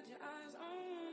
got your eyes on me.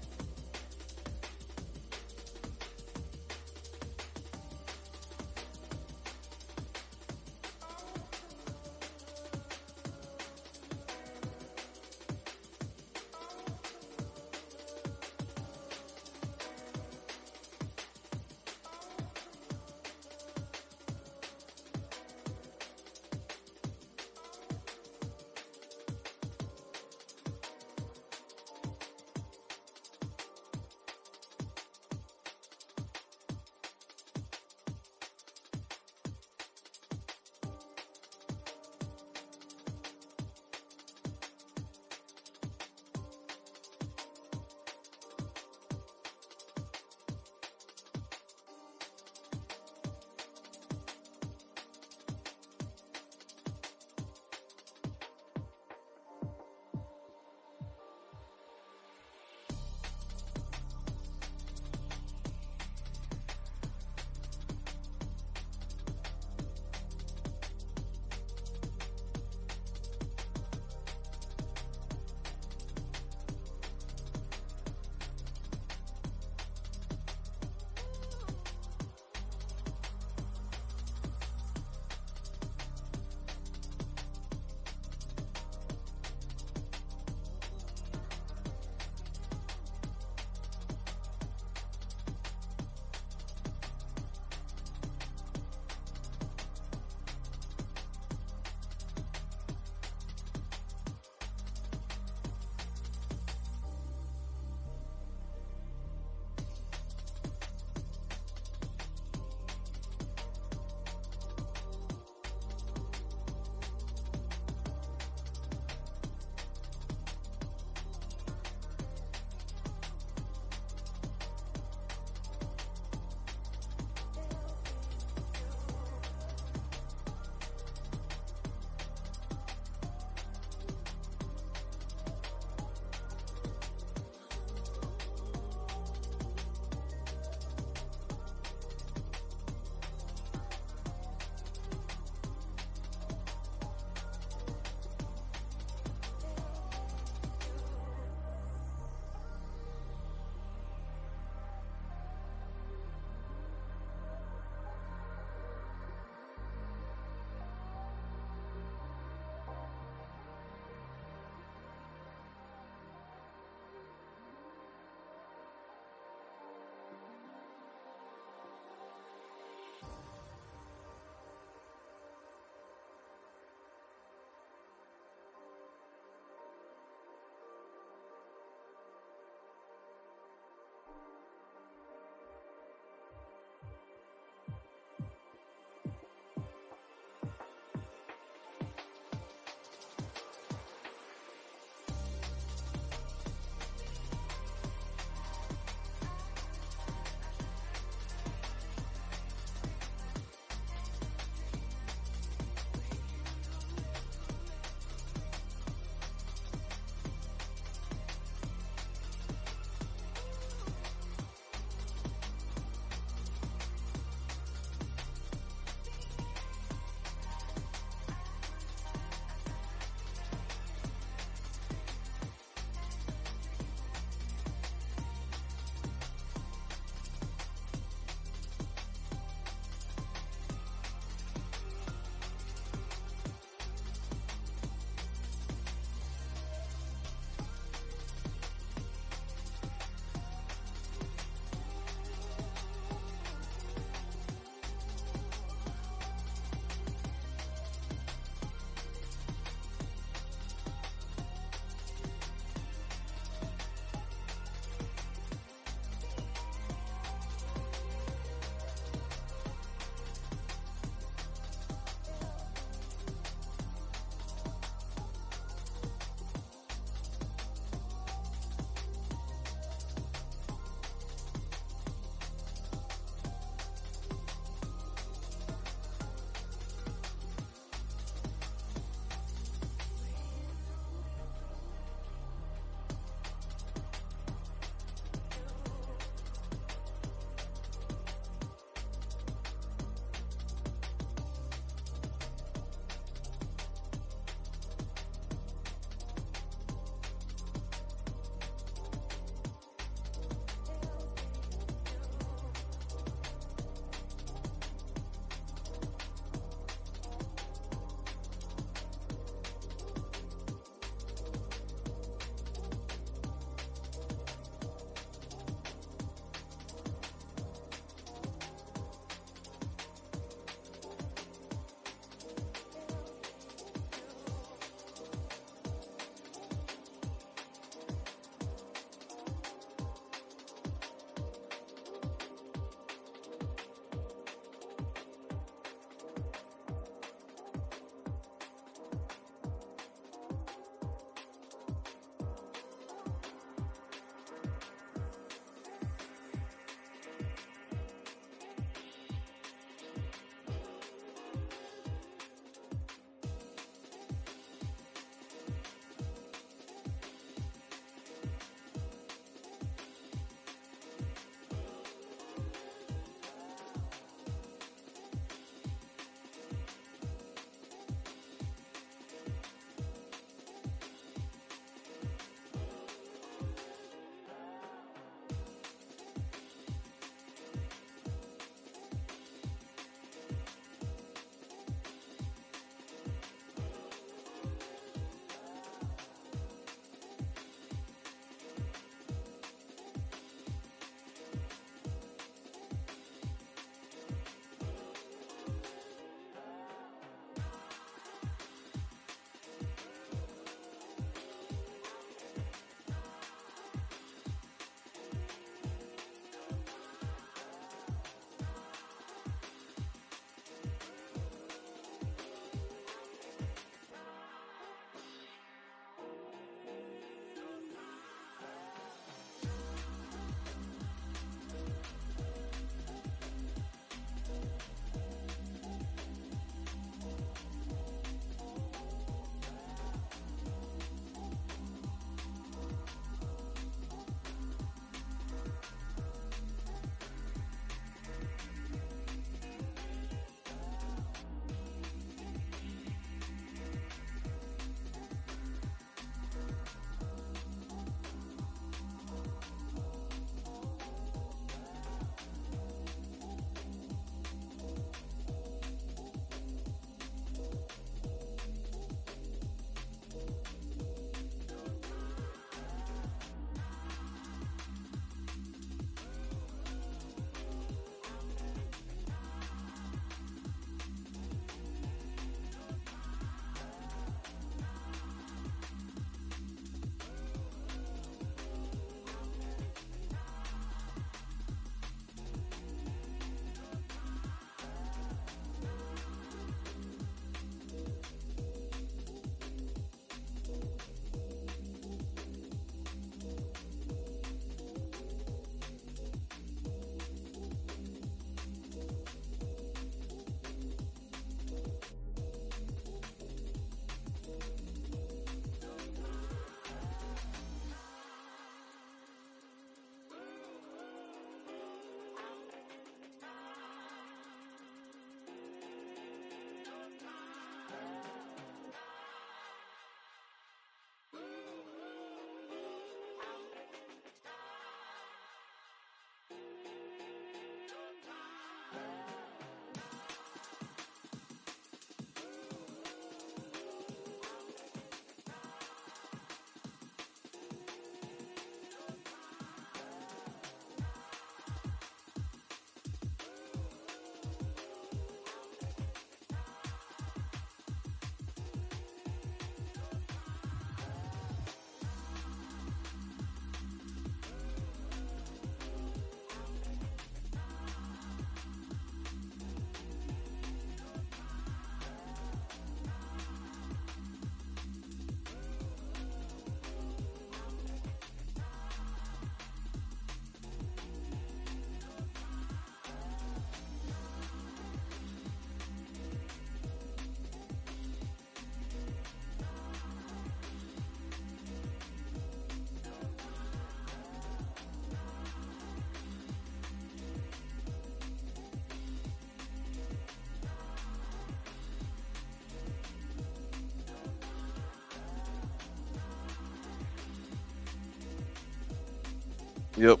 Yep.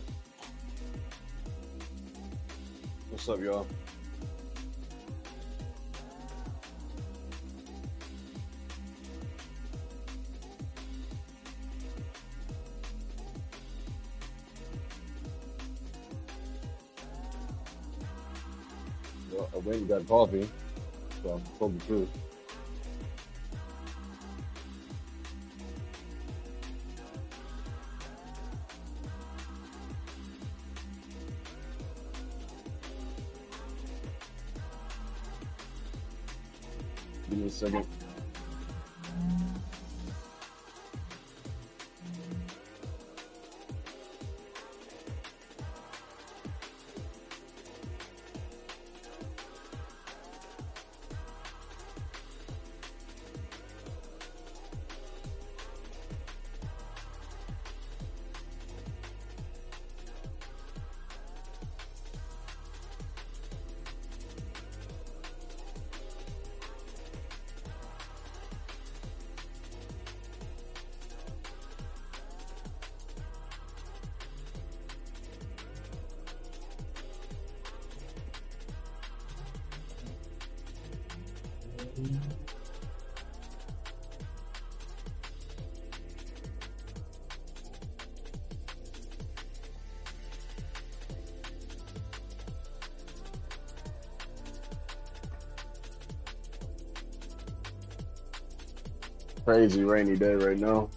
What's up, y'all? Well, I went and got coffee, so I'm told the truth. Give me a second. Crazy rainy day right now.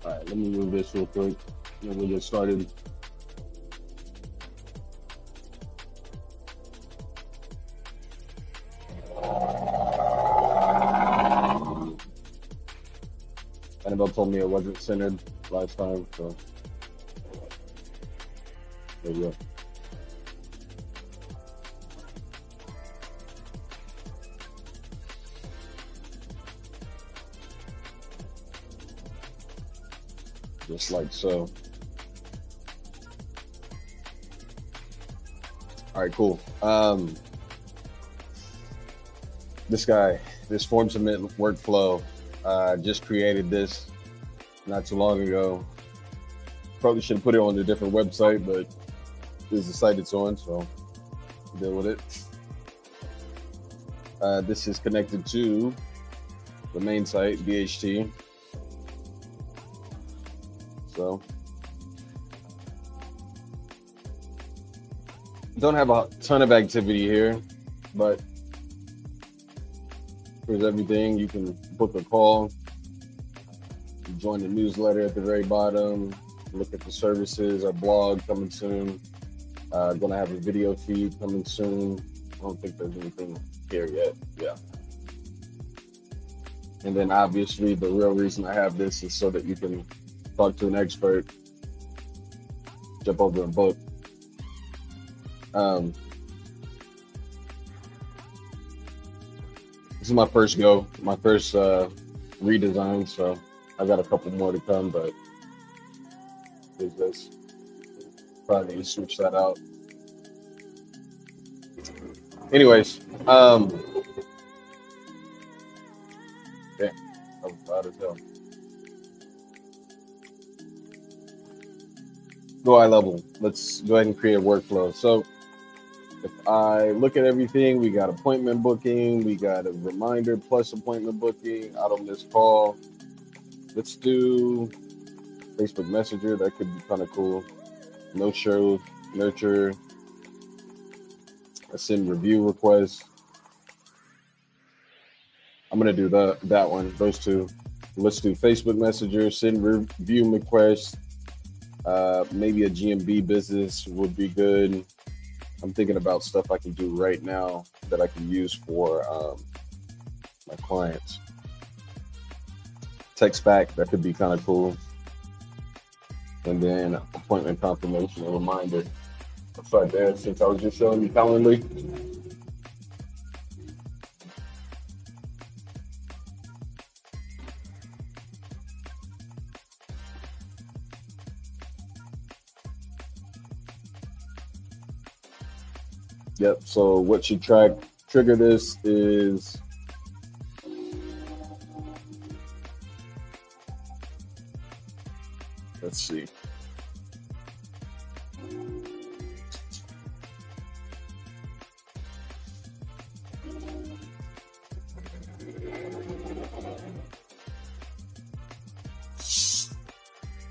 All right, let me move this real quick, and we'll get started. told me it wasn't centered last time, so there you go. Just like so. All right, cool. This form submit workflow, just created this not too long ago. Probably should have put it on a different website, but this is the site it's on, so deal with it. This is connected to the main site, BHT. So don't have a ton of activity here, but here's everything. You can book a call, join the newsletter at the very bottom, look at the services, our blog coming soon. Gonna have a video feed coming soon. I don't think there's anything here yet. Yeah. And then obviously the real reason I have this is so that you can talk to an expert, jump over and book. This is my first redesign, so I got a couple more to come, but there's this. Probably need to switch that out. Anyways, yeah, that was loud as hell. GoHighLevel. Let's go ahead and create a workflow. So if I look at everything, we got appointment booking, we got a reminder plus appointment booking, auto missed call. Let's do Facebook Messenger. That could be kind of cool. No show, nurture, send review requests. I'm gonna do that one, those two. Let's do Facebook Messenger, send review requests. Maybe a GMB business would be good. I'm thinking about stuff I can do right now that I can use for my clients. Text back, that could be kind of cool. And then appointment confirmation and reminder. I'll start there since I was just showing you Calendly. Yep, so what should trigger this is let's see.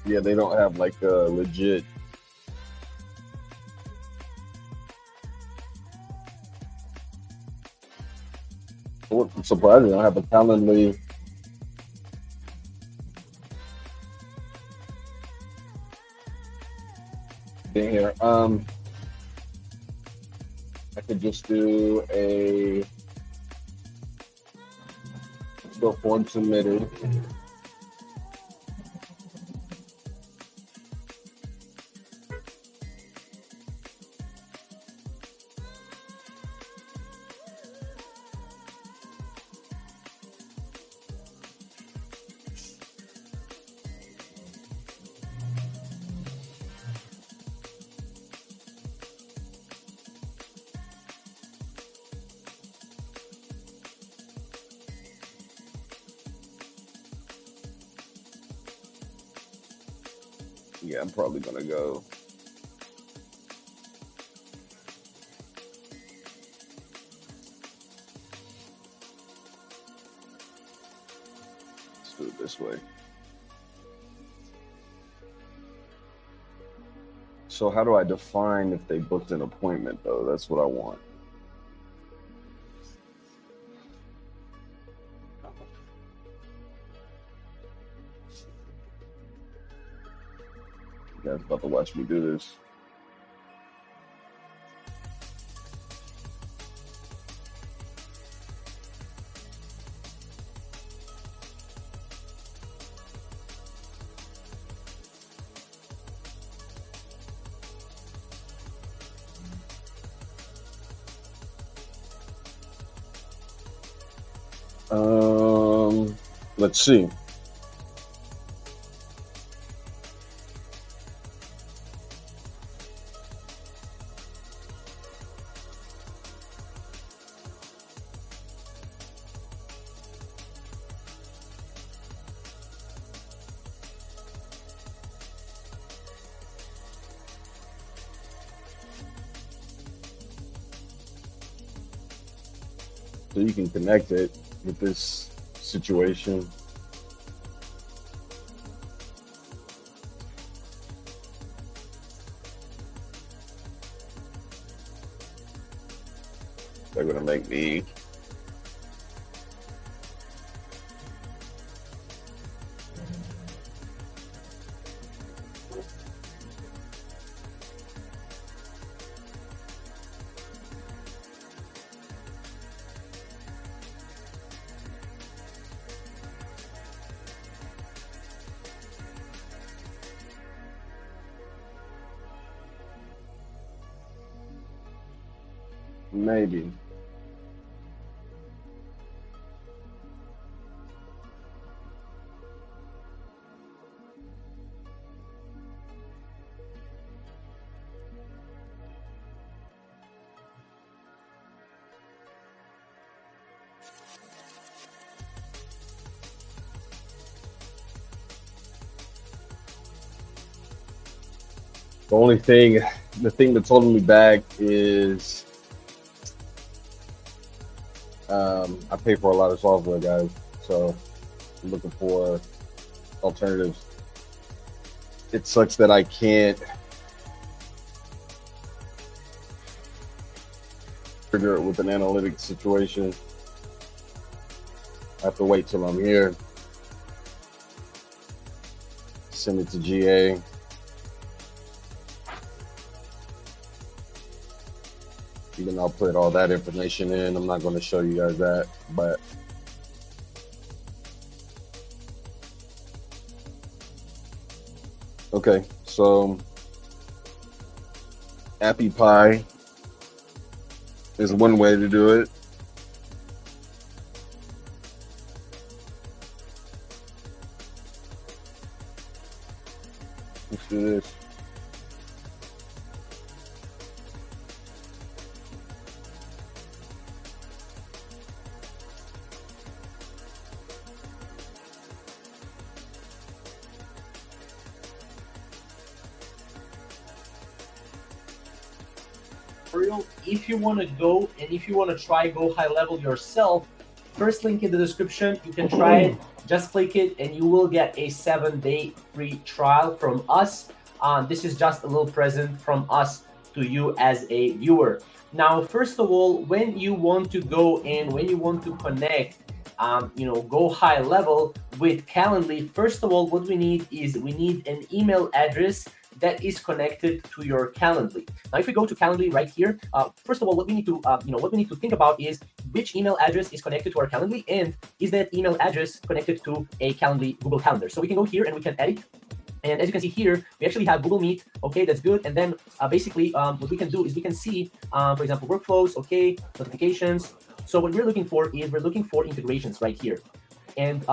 Yeah, they don't have like a legit. I'm surprised they don't have a Calendly. Thing here. I could just do a form submitted. Yeah, I'm probably gonna go. Let's do it this way. So how do I define if they booked an appointment though? That's what I want. You guys about to watch me do this. Let's see. So you can connect it with this situation. They're gonna make me maybe. The only thing, the thing that's holding me back is I pay for a lot of software, guys. So I'm looking for alternatives. It sucks that I can't trigger it with an analytics situation. I have to wait till I'm here. Send it to GA. Even though I'll put all that information in, I'm not going to show you guys that, but okay, so Appy Pie is one way to do it. Let's do this. If you want to go and if you want to try GoHighLevel yourself, first link in the description, you can try it. Just click it and you will get a 7-day free trial from us. This is just a little present from us to you as a viewer. Now, first of all, when you want to go and when you want to connect GoHighLevel with Calendly, first of all, what we need is we need an email address that is connected to your Calendly. Now, if we go to Calendly right here, first of all, what we need to think about is which email address is connected to our Calendly, and is that email address connected to a Calendly Google Calendar. So we can go here and we can edit. And as you can see here, we actually have Google Meet. Okay, that's good. And then basically what we can do is we can see, for example, workflows, okay, notifications. So what we're looking for is we're looking for integrations right here. And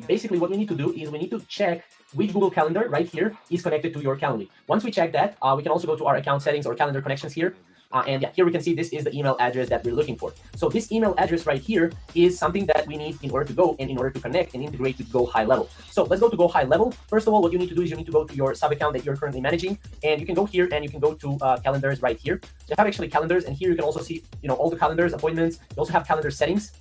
basically what we need to do is we need to check which Google Calendar right here is connected to your Calendly. Once we check that, we can also go to our account settings or calendar connections here. And yeah, here we can see this is the email address that we're looking for. So this email address right here is something that we need in order to go and in order to connect and integrate with GoHighLevel. So let's go to GoHighLevel. First of all, what you need to do is you need to go to your sub account that you're currently managing, and you can go here and you can go to calendars right here. So you have actually calendars, and here you can also see all the calendars, appointments. You also have calendar settings.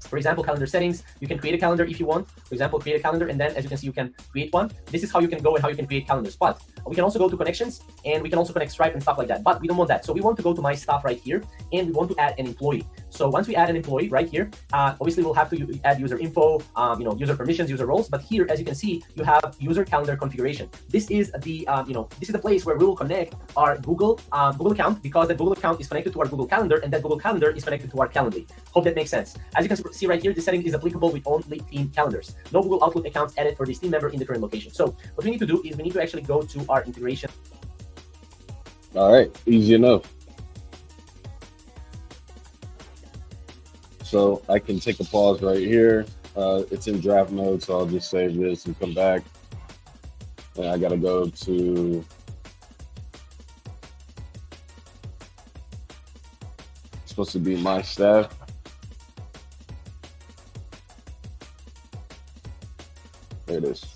For example, calendar settings, you can create a calendar if you want. For example, create a calendar, and then as you can see, you can create one. This is how you can go and how you can create calendars. But we can also go to connections, and we can also connect Stripe and stuff like that. But we don't want that. So we want to go to my stuff right here, and we want to add an employee. So once we add an employee right here, obviously we'll have to add user info, user permissions, user roles. But here, as you can see, you have user calendar configuration. This is the this is the place where we will connect our Google account, because that Google account is connected to our Google Calendar, and that Google Calendar is connected to our Calendly. Hope that makes sense. As you can see right here, this setting is applicable with only team calendars. No Google Outlook accounts added for this team member in the current location. So what we need to do is we need to actually go to our integration. All right, easy enough. So I can take a pause right here. It's in draft mode, so I'll just save this and come back. And I gotta go to supposed to be my staff. There it is.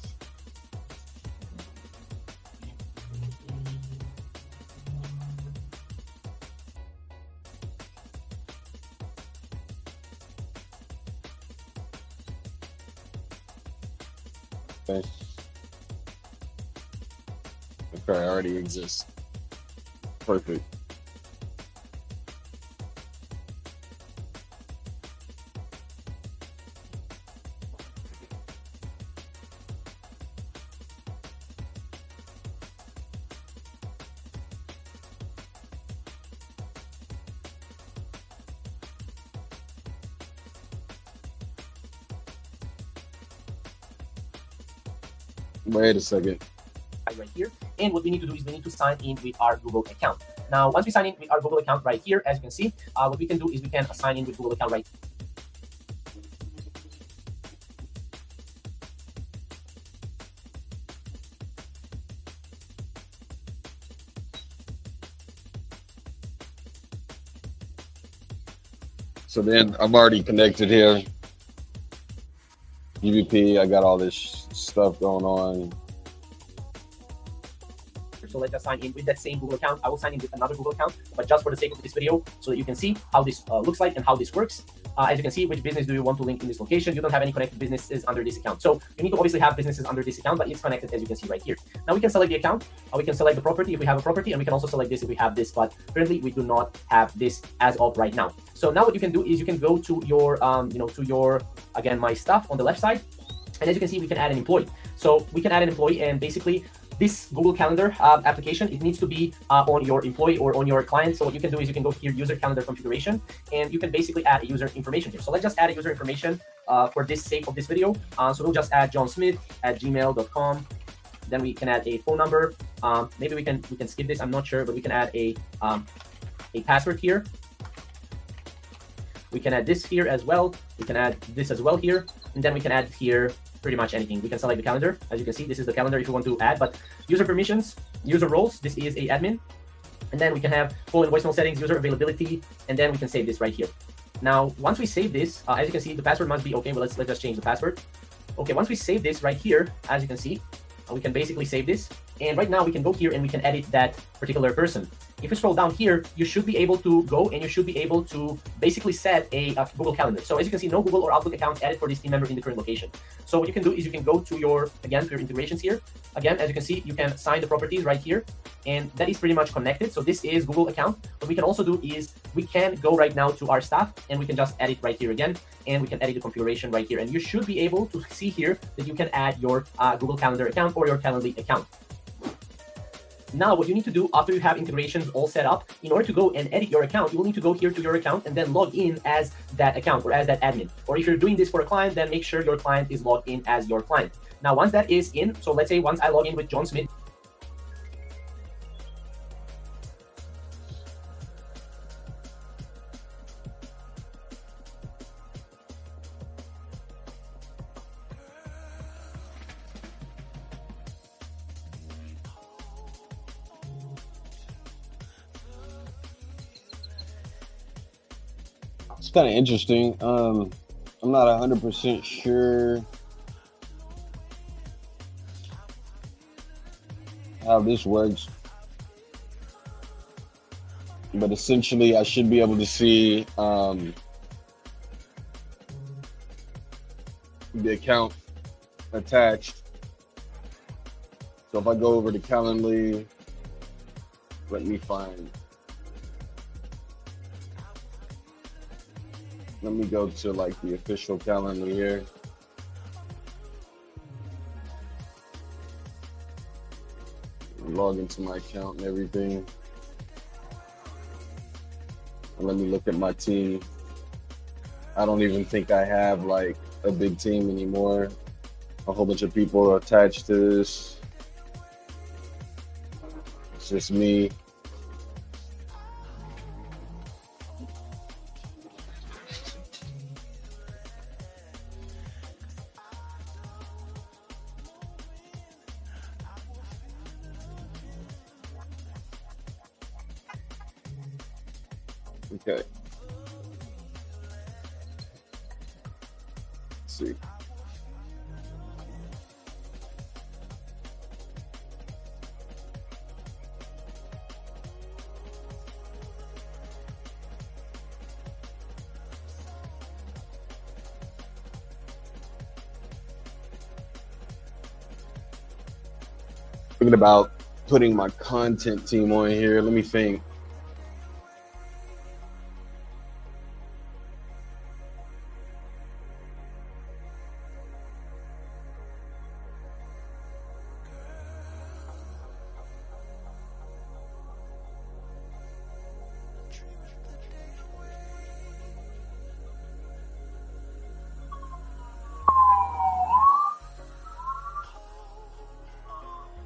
Okay. Okay, I already exist. Perfect. Wait a second. Right here. And what we need to do is we need to sign in with our Google account. Now, once we sign in with our Google account right here, as you can see, what we can do is we can sign in with Google account right. So then I'm already connected here. UVP, I got all this stuff going on. So let's just sign in with that same Google account. I will sign in with another Google account, but just for the sake of this video, so that you can see how this looks like and how this works. As you can see, which business do you want to link in this location? You don't have any connected businesses under this account. So you need to obviously have businesses under this account, but it's connected, as you can see right here. Now we can select the account. We can select the property if we have a property, and we can also select this if we have this, but currently we do not have this as of right now. So now what you can do is you can go to your, again, my stuff on the left side. And as you can see, we can add an employee. So we can add an employee, and basically this Google Calendar application, it needs to be on your employee or on your client. So what you can do is you can go here, user calendar configuration, and you can basically add a user information here. So let's just add a user information for this sake of this video. So we'll just add johnsmith@gmail.com. Then we can add a phone number. Maybe we can skip this. I'm not sure, but we can add a password here. We can add this here as well. We can add this as well here, and then we can add here pretty much anything. We can select the calendar. As you can see, this is the calendar if you want to add, but user permissions, user roles, this is a admin. And then we can have phone and voicemail settings, user availability, and then we can save this right here. Now, once we save this, as you can see, the password must be okay. Well, let's just change the password. Okay, once we save this right here, as you can see, we can basically save this. And right now we can go here and we can edit that particular person. If you scroll down here, you should be able to go and you should be able to basically set a Google Calendar. So as you can see, no Google or Outlook accounts added for this team member in the current location. So what you can do is you can go to your, again, to your integrations here. Again, as you can see, you can assign the properties right here, and that is pretty much connected. So this is Google account. What we can also do is we can go right now to our staff and we can just edit right here again, and we can edit the configuration right here. And you should be able to see here that you can add your Google Calendar account or your Calendly account. Now, what you need to do after you have integrations all set up, in order to go and edit your account, you will need to go here to your account and then log in as that account or as that admin. Or if you're doing this for a client, then make sure your client is logged in as your client. Now, once that is in, so let's say once I log in with John Smith, It's kind of interesting. I'm not 100% sure how this works, but essentially I should be able to see the account attached. So if I go over to Calendly, let me go to like the official calendar here. Log into my account and everything. And let me look at my team. I don't even think I have like a big team anymore. A whole bunch of people are attached to this. It's just me. Okay. Let's see. Thinking about putting my content team on here. Let me think.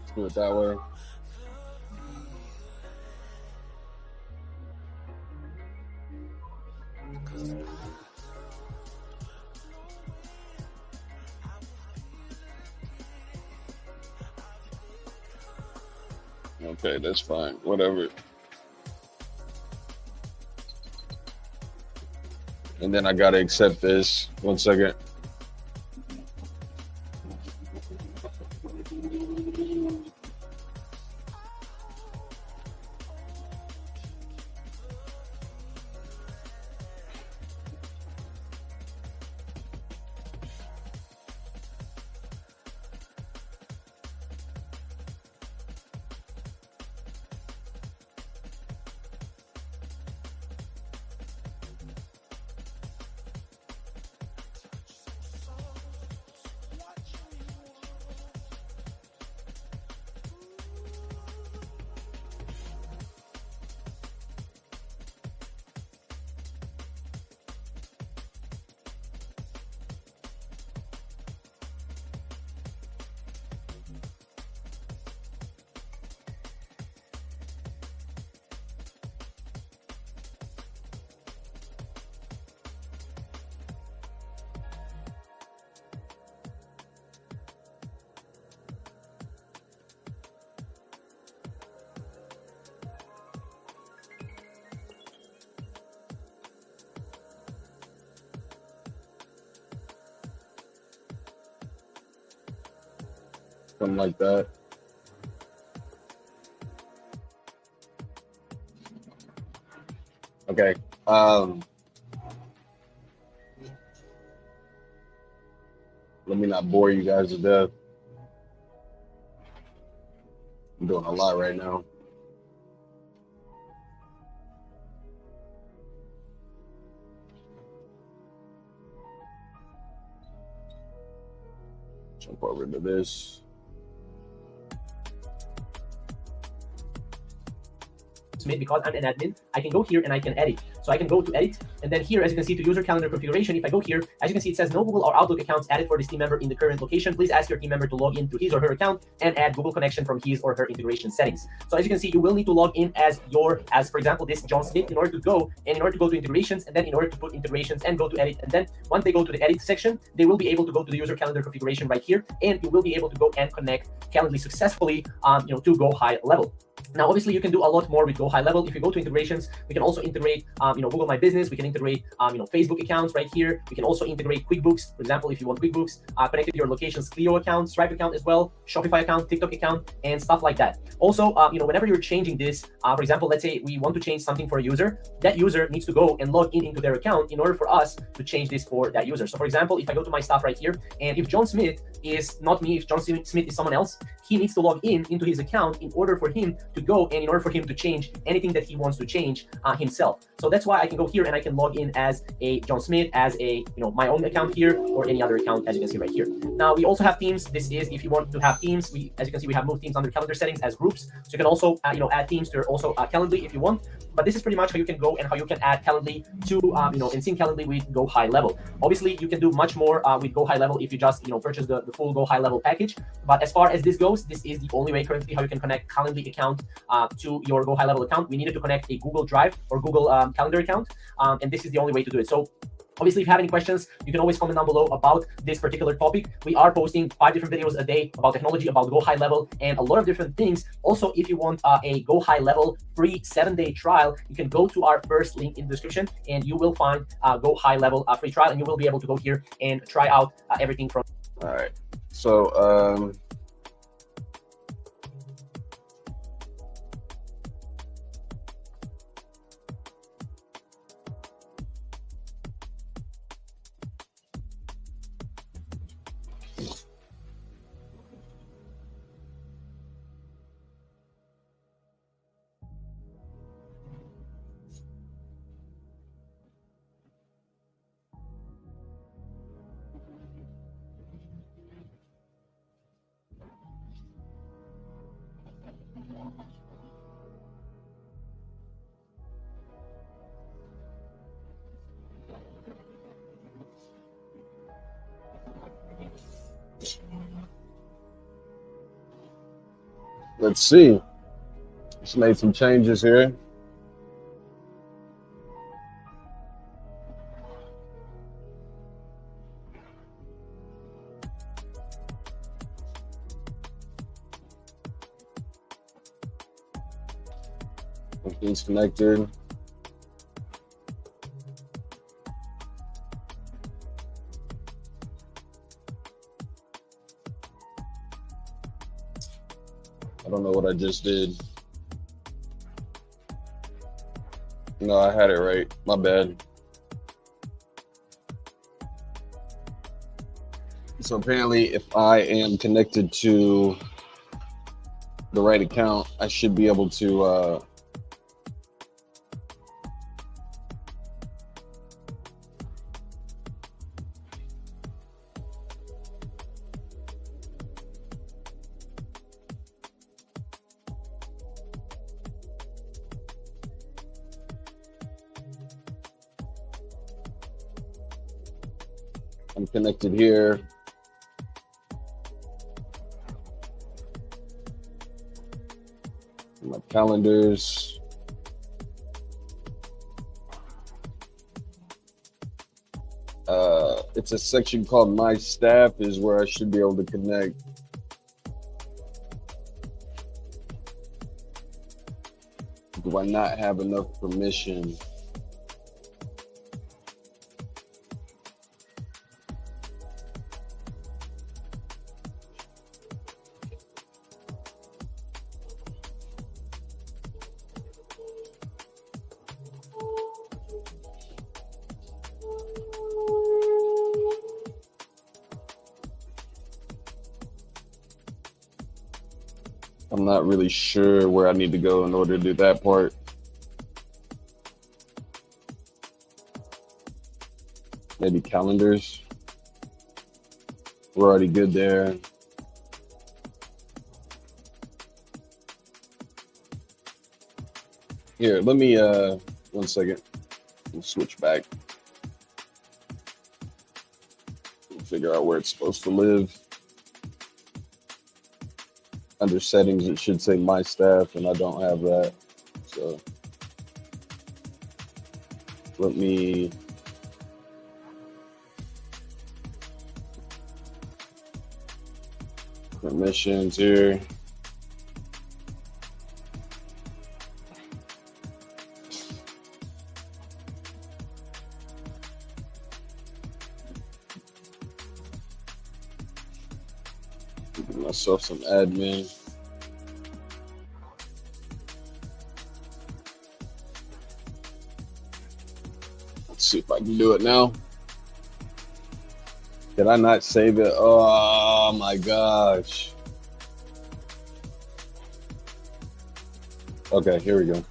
Let's do it that way. Okay, that's fine. Whatever. And then I gotta accept this. 1 second. Something like that. Okay. Let me not bore you guys to death. I'm doing a lot right now. Jump over to this. Because I'm an admin, I can go here and I can edit. So I can go to edit, and then here, as you can see, to user calendar configuration, if I go here, as you can see, it says no Google or Outlook accounts added for this team member in the current location. Please ask your team member to log in to his or her account and add Google connection from his or her integration settings. So as you can see, you will need to log in as for example, this John Smith in order to go to integrations, and then in order to put integrations and go to edit. And then once they go to the edit section, they will be able to go to the user calendar configuration right here, and you will be able to go and connect Calendly successfully, to GoHighLevel. Now, obviously, you can do a lot more with GoHighLevel. If you go to integrations, we can also integrate, Google My Business. We can integrate, Facebook accounts right here. We can also integrate QuickBooks. For example, if you want QuickBooks connected to your location's Clio account, Stripe account as well, Shopify account, TikTok account, and stuff like that. Also, whenever you're changing this, for example, let's say we want to change something for a user, that user needs to go and log in into their account in order for us to change this for that user. So, for example, if I go to my stuff right here, and if John Smith is not me, if John Smith is someone else, he needs to log in into his account in order for him to go and in order for him to change anything that he wants to change himself. So that's why I can go here and I can log in as a John Smith, as a my own account here, or any other account, as you can see right here. Now we also have teams. This is if you want to have teams. As you can see, we have moved teams under calendar settings as groups. So you can also add teams to also Calendly if you want. But this is pretty much how you can go and how you can add Calendly to and sync Calendly with GoHighLevel. Obviously, you can do much more with GoHighLevel if you just purchase the full GoHighLevel package. But as far as this goes, this is the only way currently how you can connect Calendly account to your GoHighLevel account. We needed to connect a Google Drive or Google Calendar account, and this is the only way to do it. So Obviously, if you have any questions, you can always comment down below about this particular topic. We are posting 5 different videos a day about technology, about GoHighLevel, and a lot of different things. Also, if you want a GoHighLevel free 7-day trial, you can go to our first link in the description, and you will find GoHighLevel free trial, and you will be able to go here and try out everything from. All right. So let's see. Just made some changes here. Everything's connected. I don't know what I just did. No, I had it right. My bad. So apparently, if I am connected to the right account, I should be able to I'm connected here. My calendars. It's a section called My Staff is where I should be able to connect. Do I not have enough permission? I'm not really sure where I need to go in order to do that part. Maybe calendars. We're already good there. Here, let me, 1 second. We'll switch back. We'll figure out where it's supposed to live. Under settings, it should say My Staff, and I don't have that. So let me permissions here. Give myself some admin. Let's see if I can do it now. Did I not save it? Oh my gosh. Okay, here we go.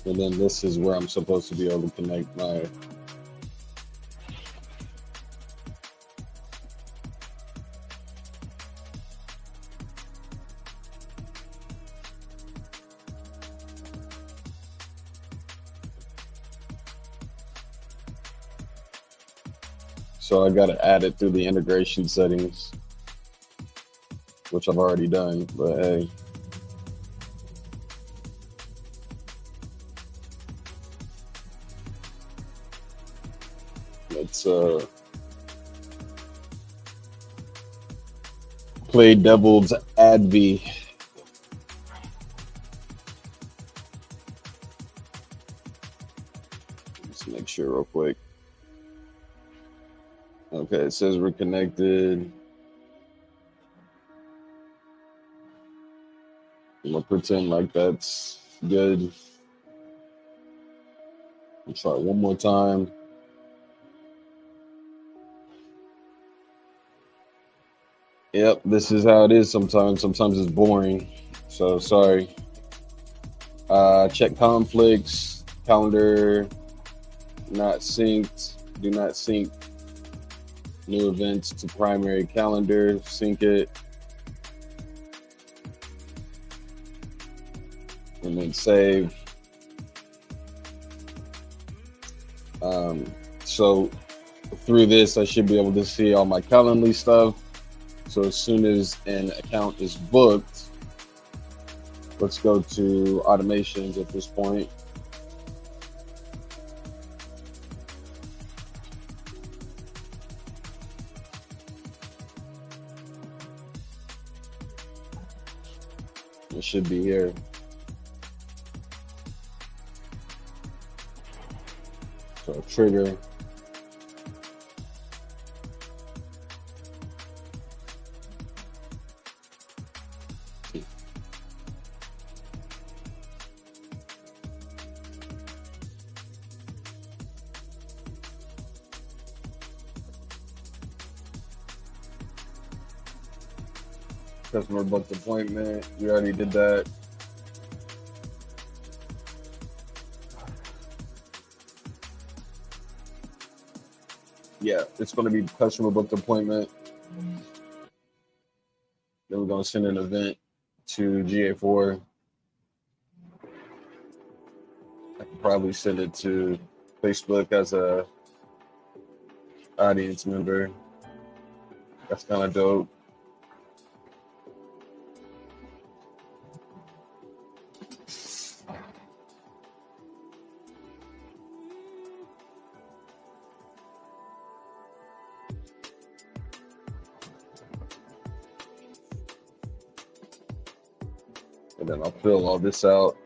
And then this is where I'm supposed to be able to connect my So I got to add it through the integration settings, which I've already done, but hey. Let's play devil's advocate. Let's make sure real quick. Okay, it says we're connected. I'm gonna pretend like that's good. Let's try it one more time. Yep, this is how it is sometimes. Sometimes it's boring. So sorry. Check conflicts, calendar, not synced, do not sync new events to primary calendar, sync it. And then save. So through this, I should be able to see all my Calendly stuff. So as soon as an account is booked, let's go to automations at this point. It should be here. So trigger. Customer booked appointment. We already did that. Yeah, it's going to be customer booked appointment. Then we're going to send an event to GA4. I can probably send it to Facebook as a audience member. That's kind of dope. And then I'll fill all this out.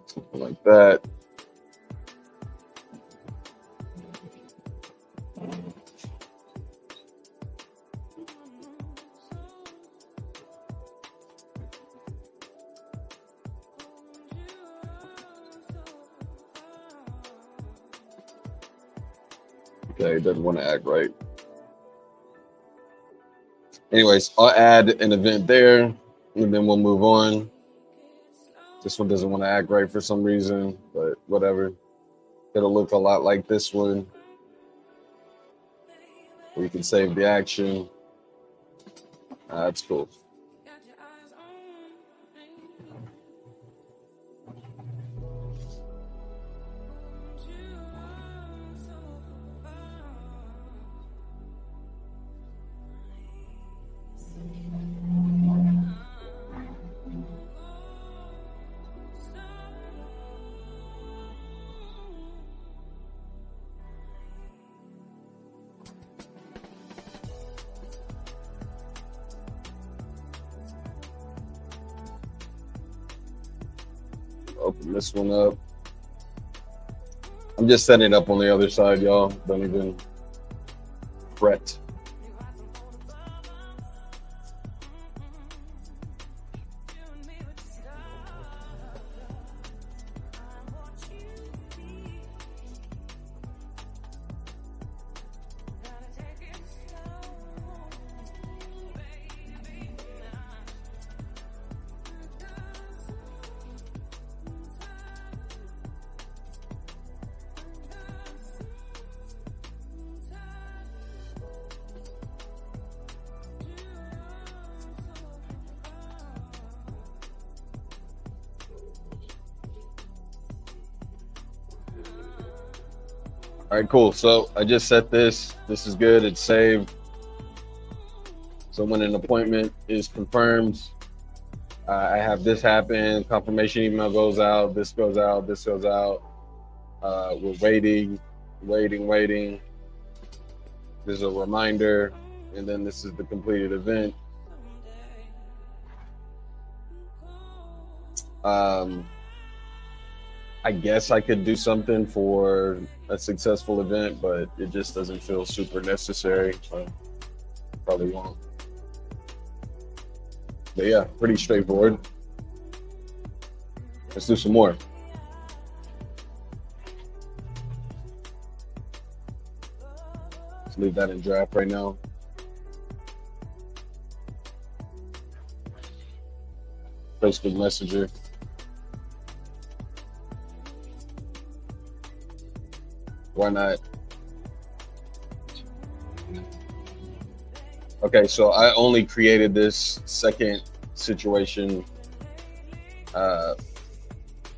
Something like that. Okay, it doesn't want to act right. Anyways, I'll add an event there, and then we'll move on. This one doesn't want to act right for some reason, but whatever. It'll look a lot like this one. We can save the action. That's cool. Open this one up. I'm just setting it up on the other side, y'all. Don't even fret. All right, cool. So I just set this. This is good. It's saved. So when an appointment is confirmed, I have this happen, confirmation email goes out, this goes out, this goes out. We're waiting. There's a reminder, and then this is the completed event. I guess I could do something for a successful event, but it just doesn't feel super necessary, so probably won't. But yeah, pretty straightforward. Let's do some more. Let's leave that in draft right now. Facebook Messenger. Why not? Okay, so I only created this second situation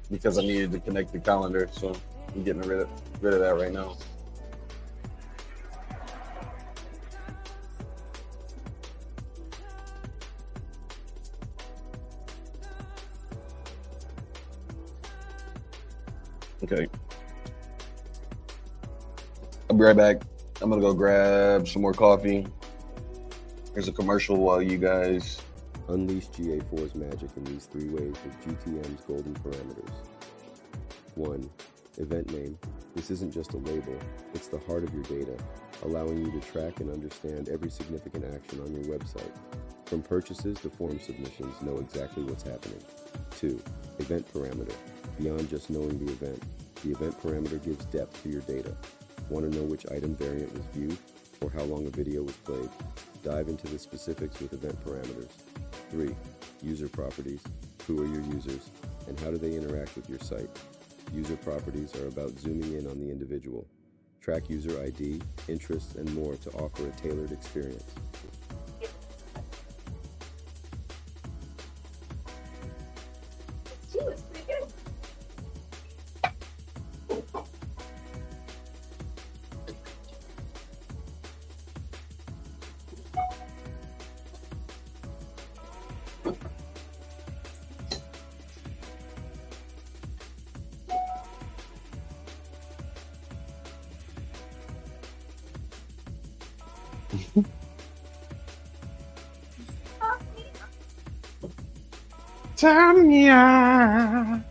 because I needed to connect the calendar. So I'm getting rid of that right now. Okay. I'll be right back. I'm gonna go grab some more coffee. Here's a commercial while you guys unleash GA4's magic in these 3 ways with GTM's golden parameters. 1. Event name. This isn't just a label, it's the heart of your data, allowing you to track and understand every significant action on your website. From purchases to form submissions, know exactly what's happening. 2. Event parameter. Beyond just knowing the event parameter gives depth to your data. Want to know which item variant was viewed or how long a video was played? Dive into the specifics with event parameters. 3. User properties. Who are your users and how do they interact with your site? User properties are about zooming in on the individual. Track user ID, interests, and more to offer a tailored experience. Tanya.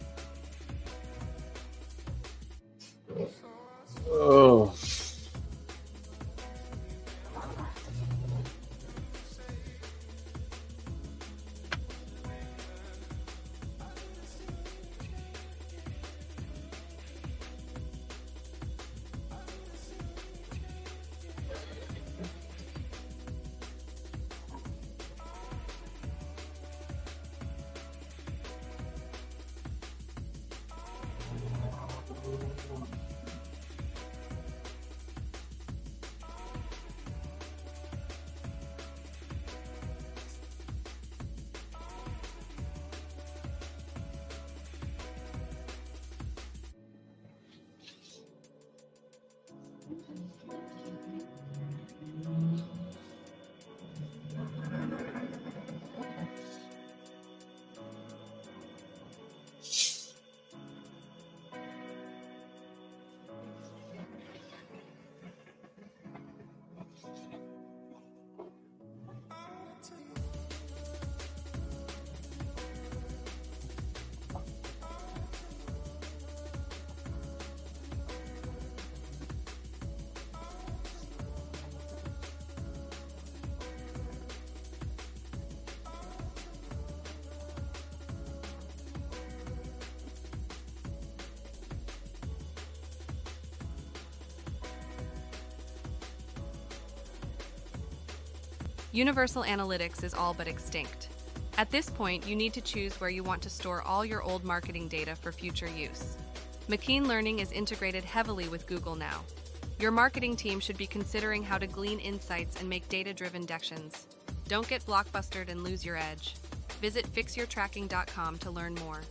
Oh. Universal Analytics is all but extinct. At this point, you need to choose where you want to store all your old marketing data for future use. Machine learning is integrated heavily with Google now. Your marketing team should be considering how to glean insights and make data-driven decisions. Don't get blockbustered and lose your edge. Visit fixyourtracking.com to learn more.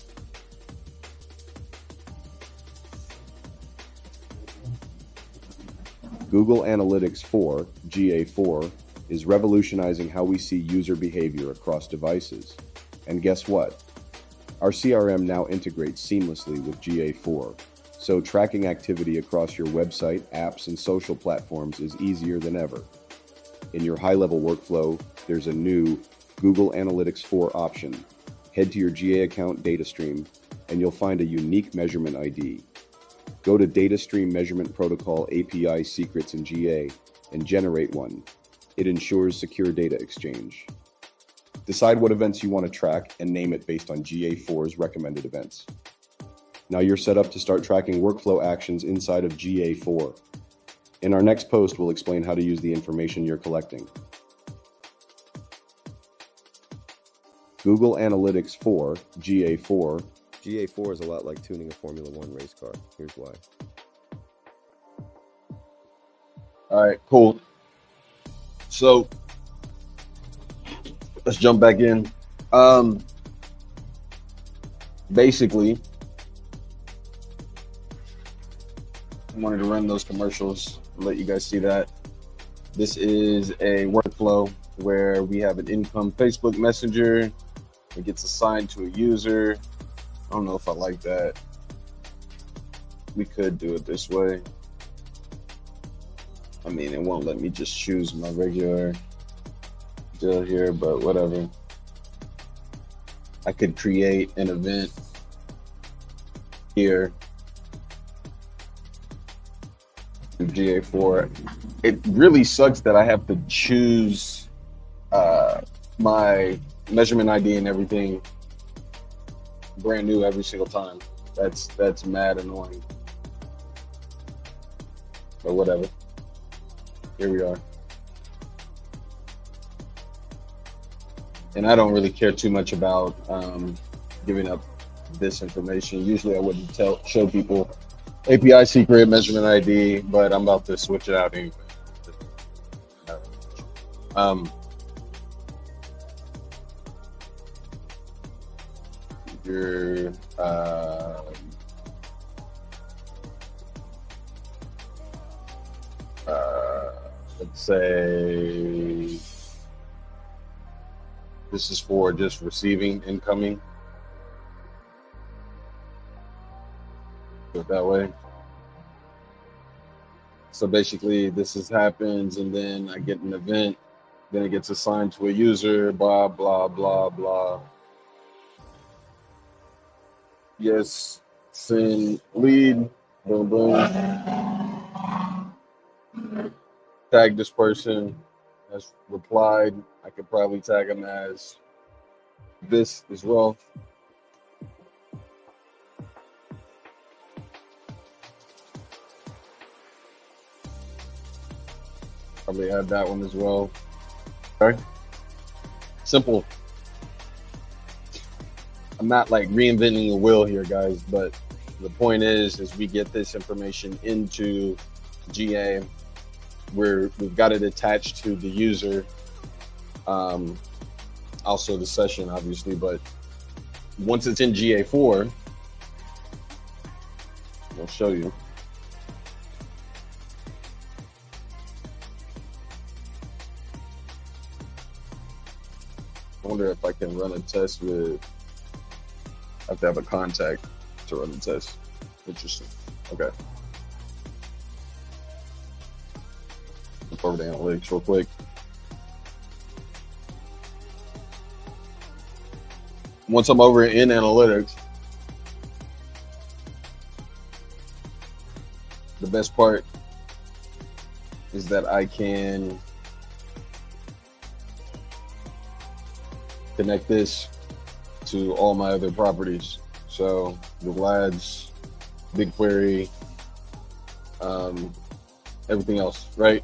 Google Analytics 4, GA4, is revolutionizing how we see user behavior across devices. And guess what? Our CRM now integrates seamlessly with GA4, so tracking activity across your website, apps, and social platforms is easier than ever. In your high-level workflow, there's a new Google Analytics 4 option. Head to your GA account data stream, and you'll find a unique measurement ID. Go to Data Stream Measurement Protocol API Secrets in GA and generate one. It ensures secure data exchange. Decide what events you want to track and name it based on GA4's recommended events. Now you're set up to start tracking workflow actions inside of GA4. In our next post, we'll explain how to use the information you're collecting. Google Analytics 4, GA4. GA4 is a lot like tuning a Formula One race car. Here's why. All right, cool. So let's jump back in. Basically, I wanted to run those commercials and let you guys see that. This is a workflow where we have an income Facebook Messenger. It gets assigned to a user. I don't know if I like that. We could do it this way. I mean, it won't let me just choose my regular deal here, but whatever. I could create an event here through GA4. It really sucks that I have to choose my measurement ID and everything brand new every single time. That's mad annoying. But whatever. Here we are. And I don't really care too much about giving up this information. Usually I wouldn't show people API secret, measurement ID, but I'm about to switch it out anyway. Your let's say this is for just receiving incoming. Do it that way. So basically this happens and then I get an event, then it gets assigned to a user, blah, blah, blah, blah. Yes, send lead, boom, boom. Tag this person as replied. I could probably tag them as this as well. Probably add that one as well. Okay. Simple. I'm not like reinventing the wheel here, guys, but the point is we get this information into GA. We've got it attached to the user, also the session, obviously. But once it's in GA4, I'll show you. I wonder if I can run a test with. I have to have a contact to run the test. Interesting. Okay. Look over to analytics real quick. Once I'm over in analytics, the best part is that I can connect this to all my other properties. So Google Ads, BigQuery, everything else, right?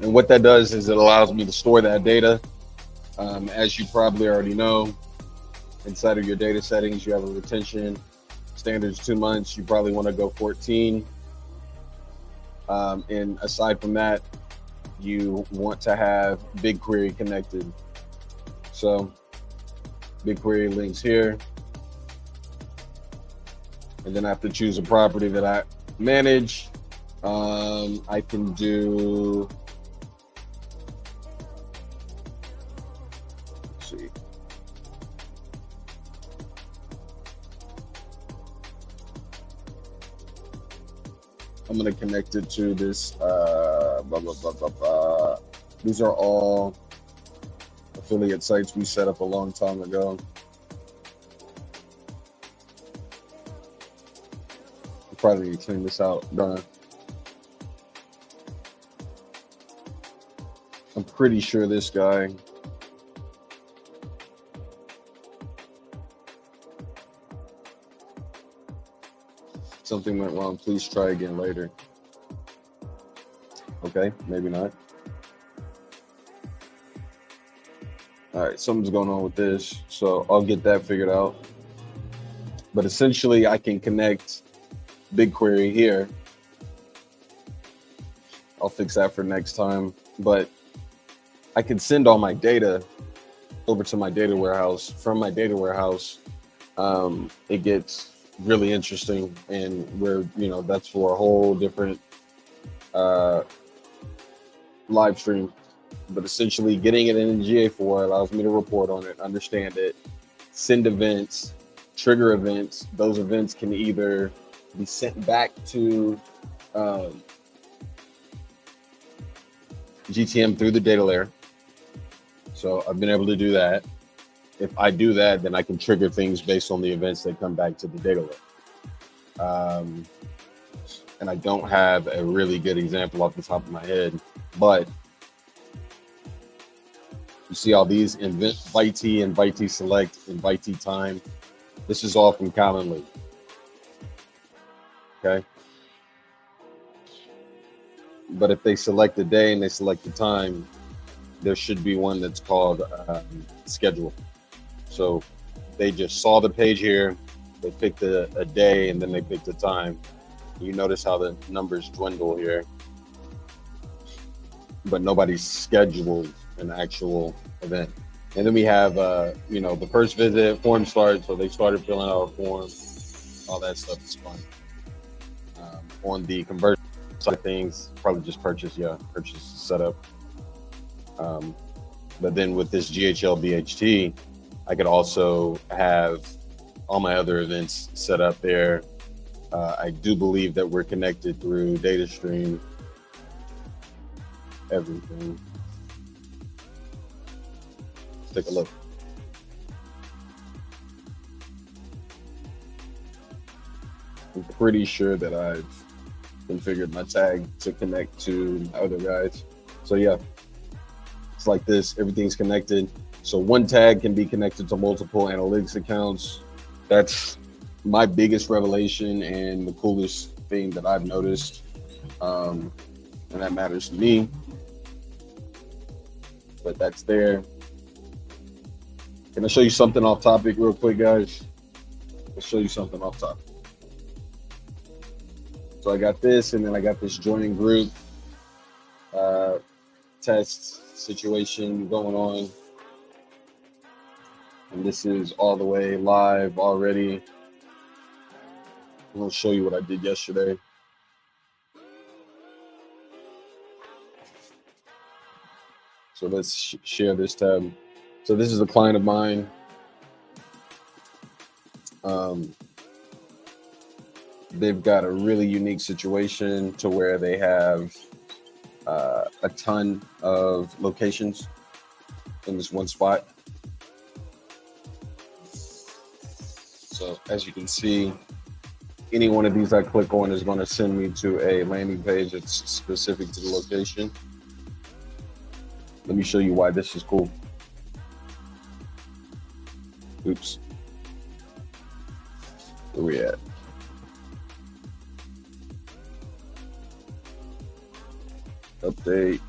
And what that does is it allows me to store that data. As you probably already know, inside of your data settings, you have a retention standards 2 months. You probably want to go 14. And aside from that, you want to have BigQuery connected. So BigQuery links here. And then I have to choose a property that I manage. I can do I'm going to connect it to this. These are all affiliate sites we set up a long time ago. I'll probably need to clean this out. Done. I'm pretty sure this guy. Something went wrong. Please try again later. Okay, maybe not. All right, something's going on with this, so I'll get that figured out. But essentially, I can connect BigQuery here. I'll fix that for next time. But I can send all my data over to my data warehouse. From my data warehouse, it gets really interesting, and that's for a whole different live stream. But essentially, getting it in GA4 allows me to report on it, understand it, send events, trigger events. Those events can either be sent back to GTM through the data layer. So I've been able to do that. If I do that, then I can trigger things based on the events that come back to the data layer. And I don't have a really good example off the top of my head, but you see all these invite select, invite time. This is all from Calendly. Okay. But if they select the day and they select the time, there should be one that's called schedule. So they just saw the page here, they picked a day, and then they picked a time. You notice how the numbers dwindle here, but nobody's scheduled an actual event. And then we have, the first visit, form started, so they started filling out a form. All that stuff is fun. On the conversion side of things, probably just purchase setup. But then with this GHL BHT, I could also have all my other events set up there. I do believe that we're connected through data stream, everything. Let's take a look. I'm pretty sure that I've configured my tag to connect to other guys. So yeah, it's like this, everything's connected. So one tag can be connected to multiple analytics accounts. That's my biggest revelation and the coolest thing that I've noticed. And that matters to me. But that's there. Can I show you something off topic real quick, guys? I'll show you something off topic. So I got this, and then I got this joining group test situation going on. And this is all the way live already. I'm going to show you what I did yesterday. So let's share this tab. So this is a client of mine. They've got a really unique situation to where they have a ton of locations in this one spot. So as you can see, any one of these I click on is going to send me to a landing page that's specific to the location. Let me show you why this is cool. Oops. Where we at? Update.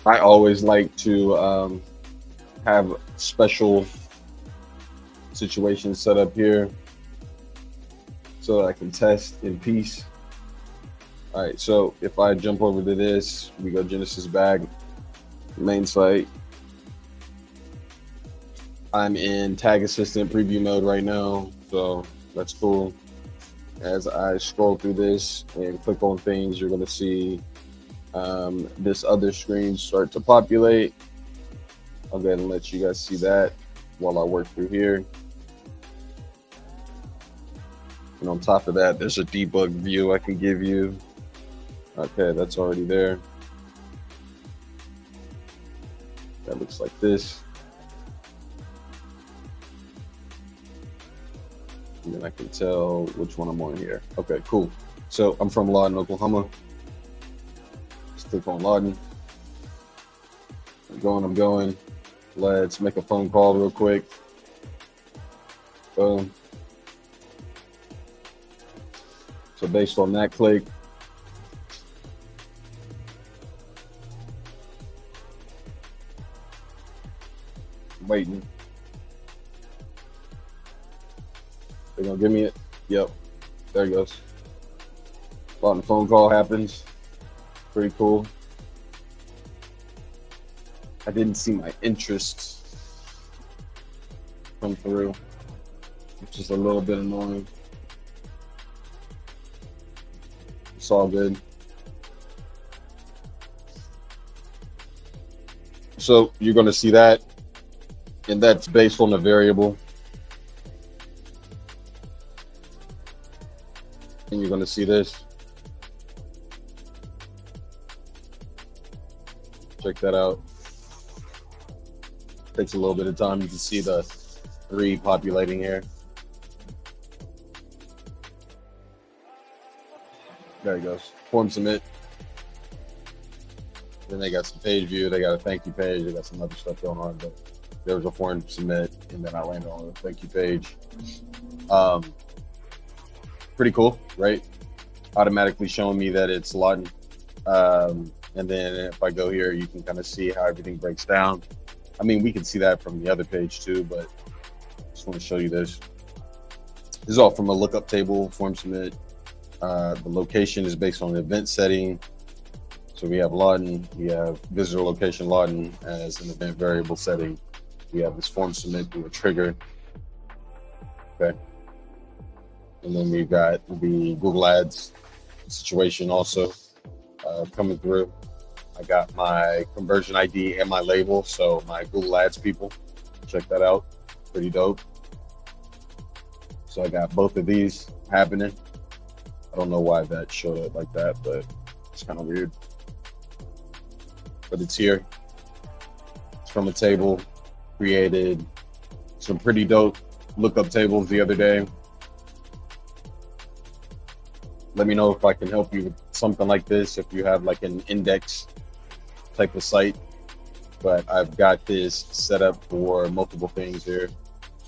I always like to have special situations set up here so that I can test in peace. All right, so if I jump over to this, we go Genesis back, main site. I'm in tag assistant preview mode right now, so that's cool. As I scroll through this and click on things, you're gonna see This other screen start to populate. I'll go ahead and let you guys see that while I work through here. And on top of that, there's a debug view I can give you. Okay, that's already there. That looks like this. And then I can tell which one I'm on here. Okay, cool. So I'm from Lawton, Oklahoma. Let's click on Lawton. I'm going. Let's make a phone call real quick. Boom. So based on that click, waiting. They're gonna give me it. Yep. There it goes. Lawton phone call happens. Pretty cool. I didn't see my interest come through, which is a little bit annoying. It's all good. So you're going to see that, and that's based on a variable. And you're going to see this. Check that out. Takes a little bit of time. You can see the 3 populating here. There it goes. Form submit. Then they got some page view. They got a thank you page. They got some other stuff going on, but there was a form submit, and then I landed on a thank you page. Pretty cool, right? Automatically showing me that it's Lawton. And then if I go here, you can kind of see how everything breaks down. I mean, we can see that from the other page too, but I just want to show you this. This is all from a lookup table, form submit. The location is based on the event setting. So we have Lawton, we have visitor location Lawton as an event variable setting. We have this form submit through a trigger. Okay. And then we've got the Google Ads situation also coming through. I got my conversion ID and my label, so my Google Ads people, check that out, pretty dope. So I got both of these happening. I don't know why that showed up like that, but it's kind of weird. But it's here. It's from a table, created some pretty dope lookup tables the other day. Let me know if I can help you with something like this, if you have like an index type of site. But I've got this set up for multiple things here.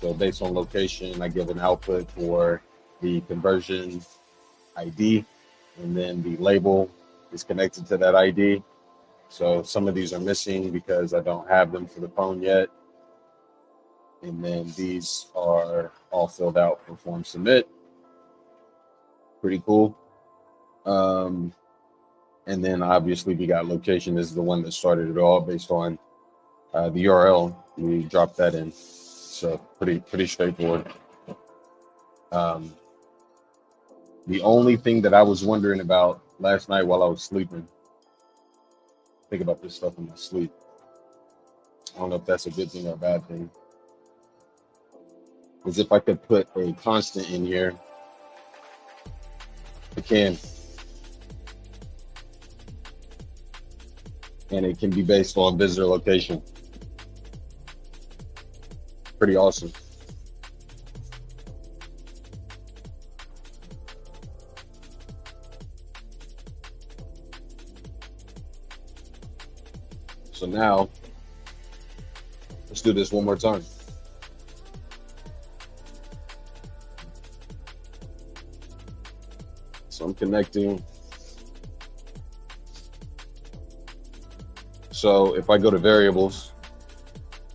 So based on location, I give an output for the conversion ID, and then the label is connected to that ID. So some of these are missing because I don't have them for the phone yet. And then these are all filled out for form submit. Pretty cool. And then obviously we got location. This is the one that started it all based on the URL. We dropped that in. So pretty straightforward. The only thing that I was wondering about last night while I was sleeping, think about this stuff in my sleep. I don't know if that's a good thing or a bad thing. Is if I could put a constant in here. I can. And it can be based on visitor location. Pretty awesome. So now, let's do this one more time. So I'm connecting. So if I go to variables,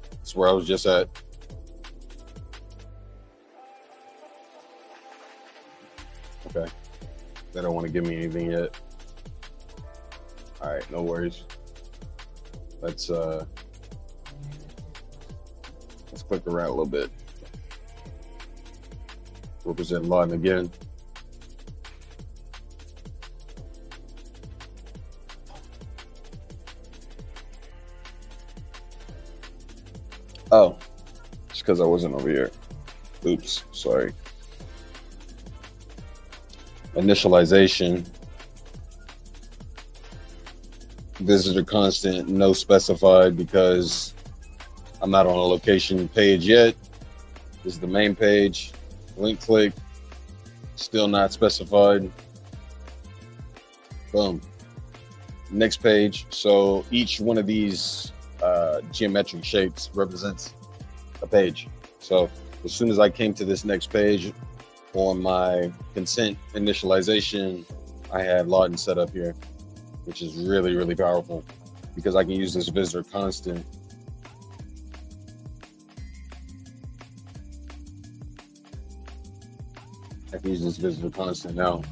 that's where I was just at. Okay, they don't want to give me anything yet. All right, no worries. Let's click around a little bit. Represent Lawton again. Oh, it's because I wasn't over here. Oops, sorry. Initialization. Visitor constant, no specified because I'm not on a location page yet. This is the main page. Link click, still not specified. Boom. Next page. So each one of these geometric shapes represents a page. So as soon as I came to this next page on my consent initialization, I had login set up here, which is really, really powerful because I can use this visitor constant. I can use this visitor constant now.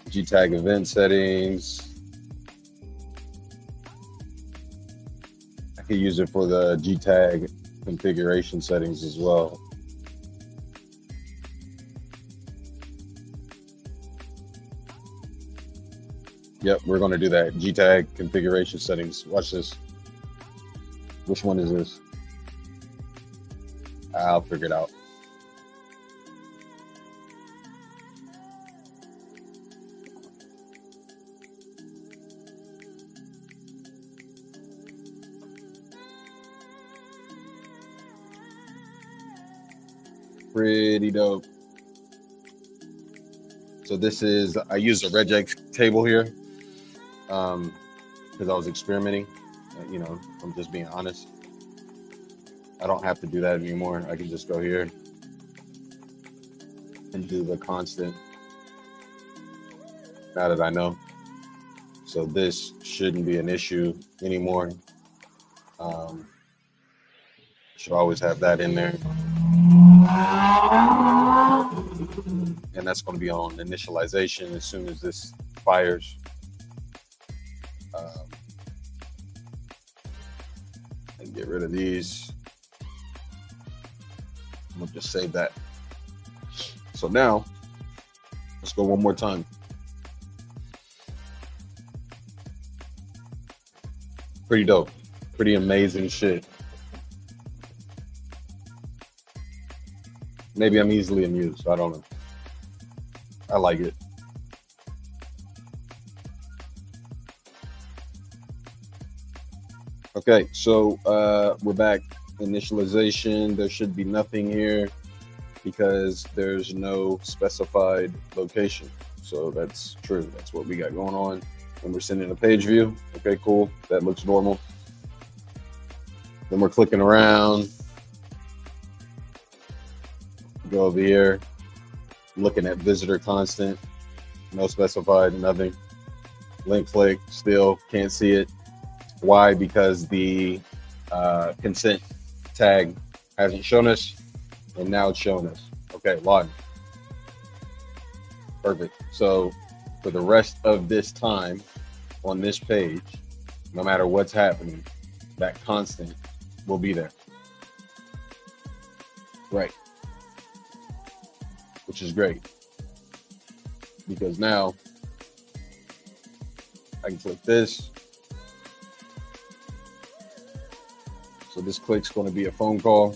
G-tag event settings. I can use it for the G-tag configuration settings as well. Yep, we're going to do that. G-tag configuration settings. Watch this. Which one is this? I'll figure it out. Pretty dope. So this is, I used a regex table here because I was experimenting. You know, I'm just being honest. I don't have to do that anymore. I can just go here and do the constant now that I know. So this shouldn't be an issue anymore. Should always have that in there. And that's going to be on initialization as soon as this fires. And get rid of these. I'm gonna just save that. So now, let's go one more time. Pretty dope. Pretty amazing shit. Maybe I'm easily amused. I don't know. I like it. Okay, so we're back. Initialization, there should be nothing here because there's no specified location. So that's true. That's what we got going on. And we're sending a page view. Okay, cool. That looks normal. Then we're clicking around. Go over here. Looking at visitor constant. No specified, nothing. Link click, still can't see it. Why? Because the consent tag hasn't shown us, and now it's showing us. Okay, login. Perfect. So for the rest of this time on this page, no matter what's happening, that constant will be there. Right. Which is great. Because now I can click this. So this click's going to be a phone call.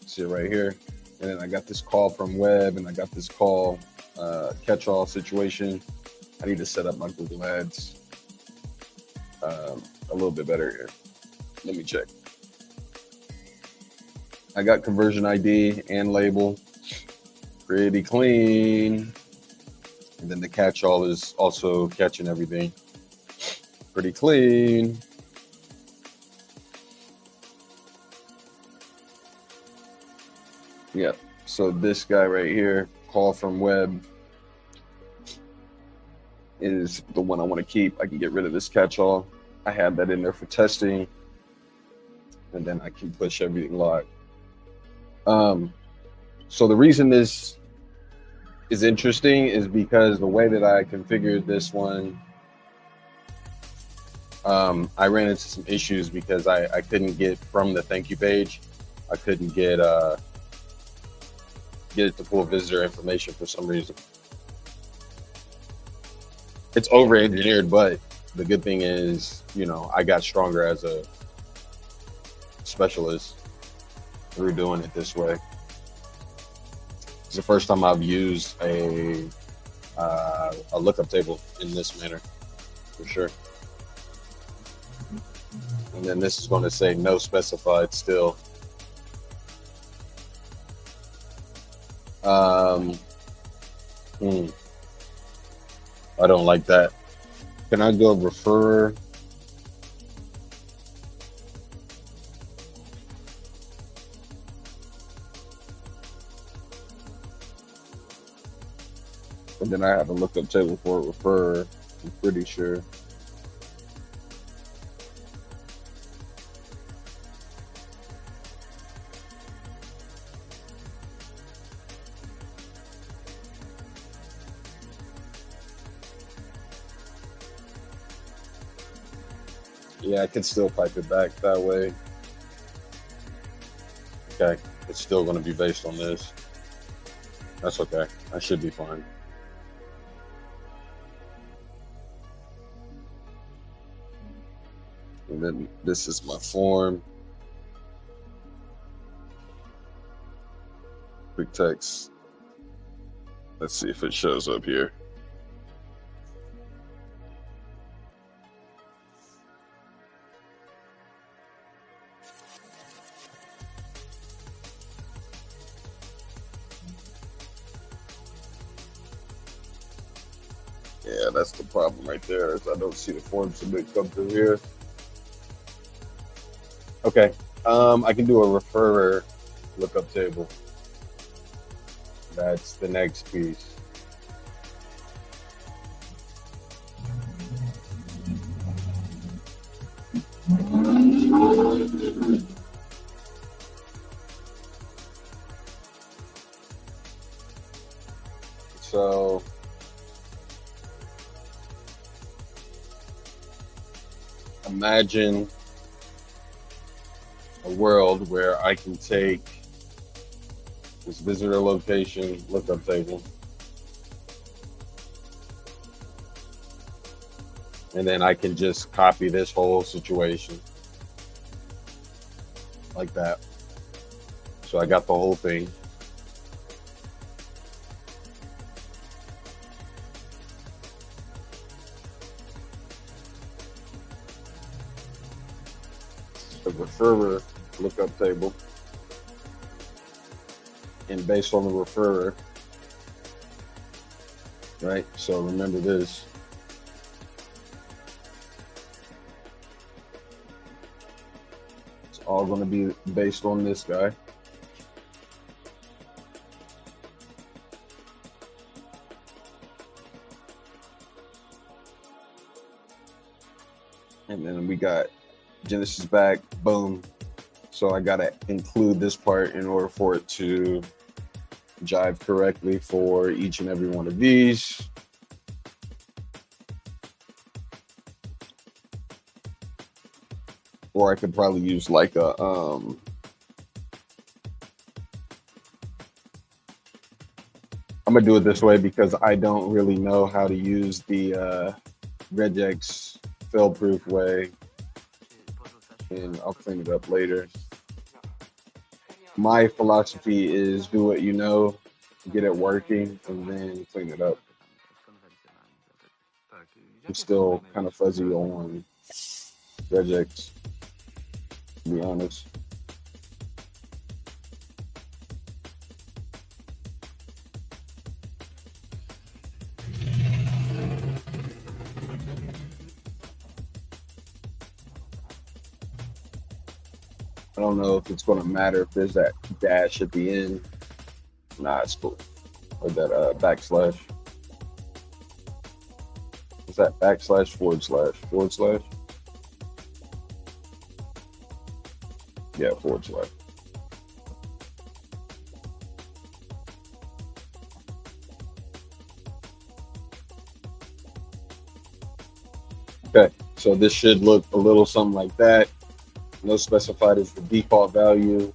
See it right here. And then I got this call from web, and I got this call catch-all situation. I need to set up my Google Ads a little bit better here. Let me check. I got conversion ID and label. Pretty clean. And then the catch-all is also catching everything. Pretty clean. Yeah, so this guy right here, call from web, is the one I want to keep. I can get rid of this catch-all. I have that in there for testing, and then I can push everything live. So the reason this is interesting is because the way that I configured this one, I ran into some issues because I couldn't get from the thank you page. I couldn't get it to pull visitor information for some reason. It's over engineered, but the good thing is, you know, I got stronger as a specialist through doing it this way. It's the first time I've used a lookup table in this manner, for sure. And then this is going to say no specified still. I don't like that. Can I go refer? And then I have a lookup table for refer, I'm pretty sure. Yeah, I can still pipe it back that way. Okay, it's still going to be based on this. That's okay. I should be fine. And then this is my form. Quick text. Let's see if it shows up here. Yeah, that's the problem right there, is I don't see the form submit come through here. Okay, I can do a referrer lookup table. That's the next piece. So imagine a world where I can take this visitor location lookup table and then I can just copy this whole situation like that. So I got the whole thing. The referrer lookup table, and based on the referrer, right? So remember this. It's all going to be based on this guy. And then we got Genesis back, boom. So I gotta include this part in order for it to jive correctly for each and every one of these. Or I could probably use like a I'm gonna do it this way because I don't really know how to use the regex fail-proof way, and I'll clean it up later. My philosophy is do what you know, get it working, and then clean it up. I'm still kind of fuzzy on regex, to be honest. I don't know if it's going to matter if there's that dash at the end. Nah, it's cool. Or that backslash. Is that backslash forward slash? Forward slash? Yeah, forward slash. Okay, so this should look a little something like that. No specified is the default value.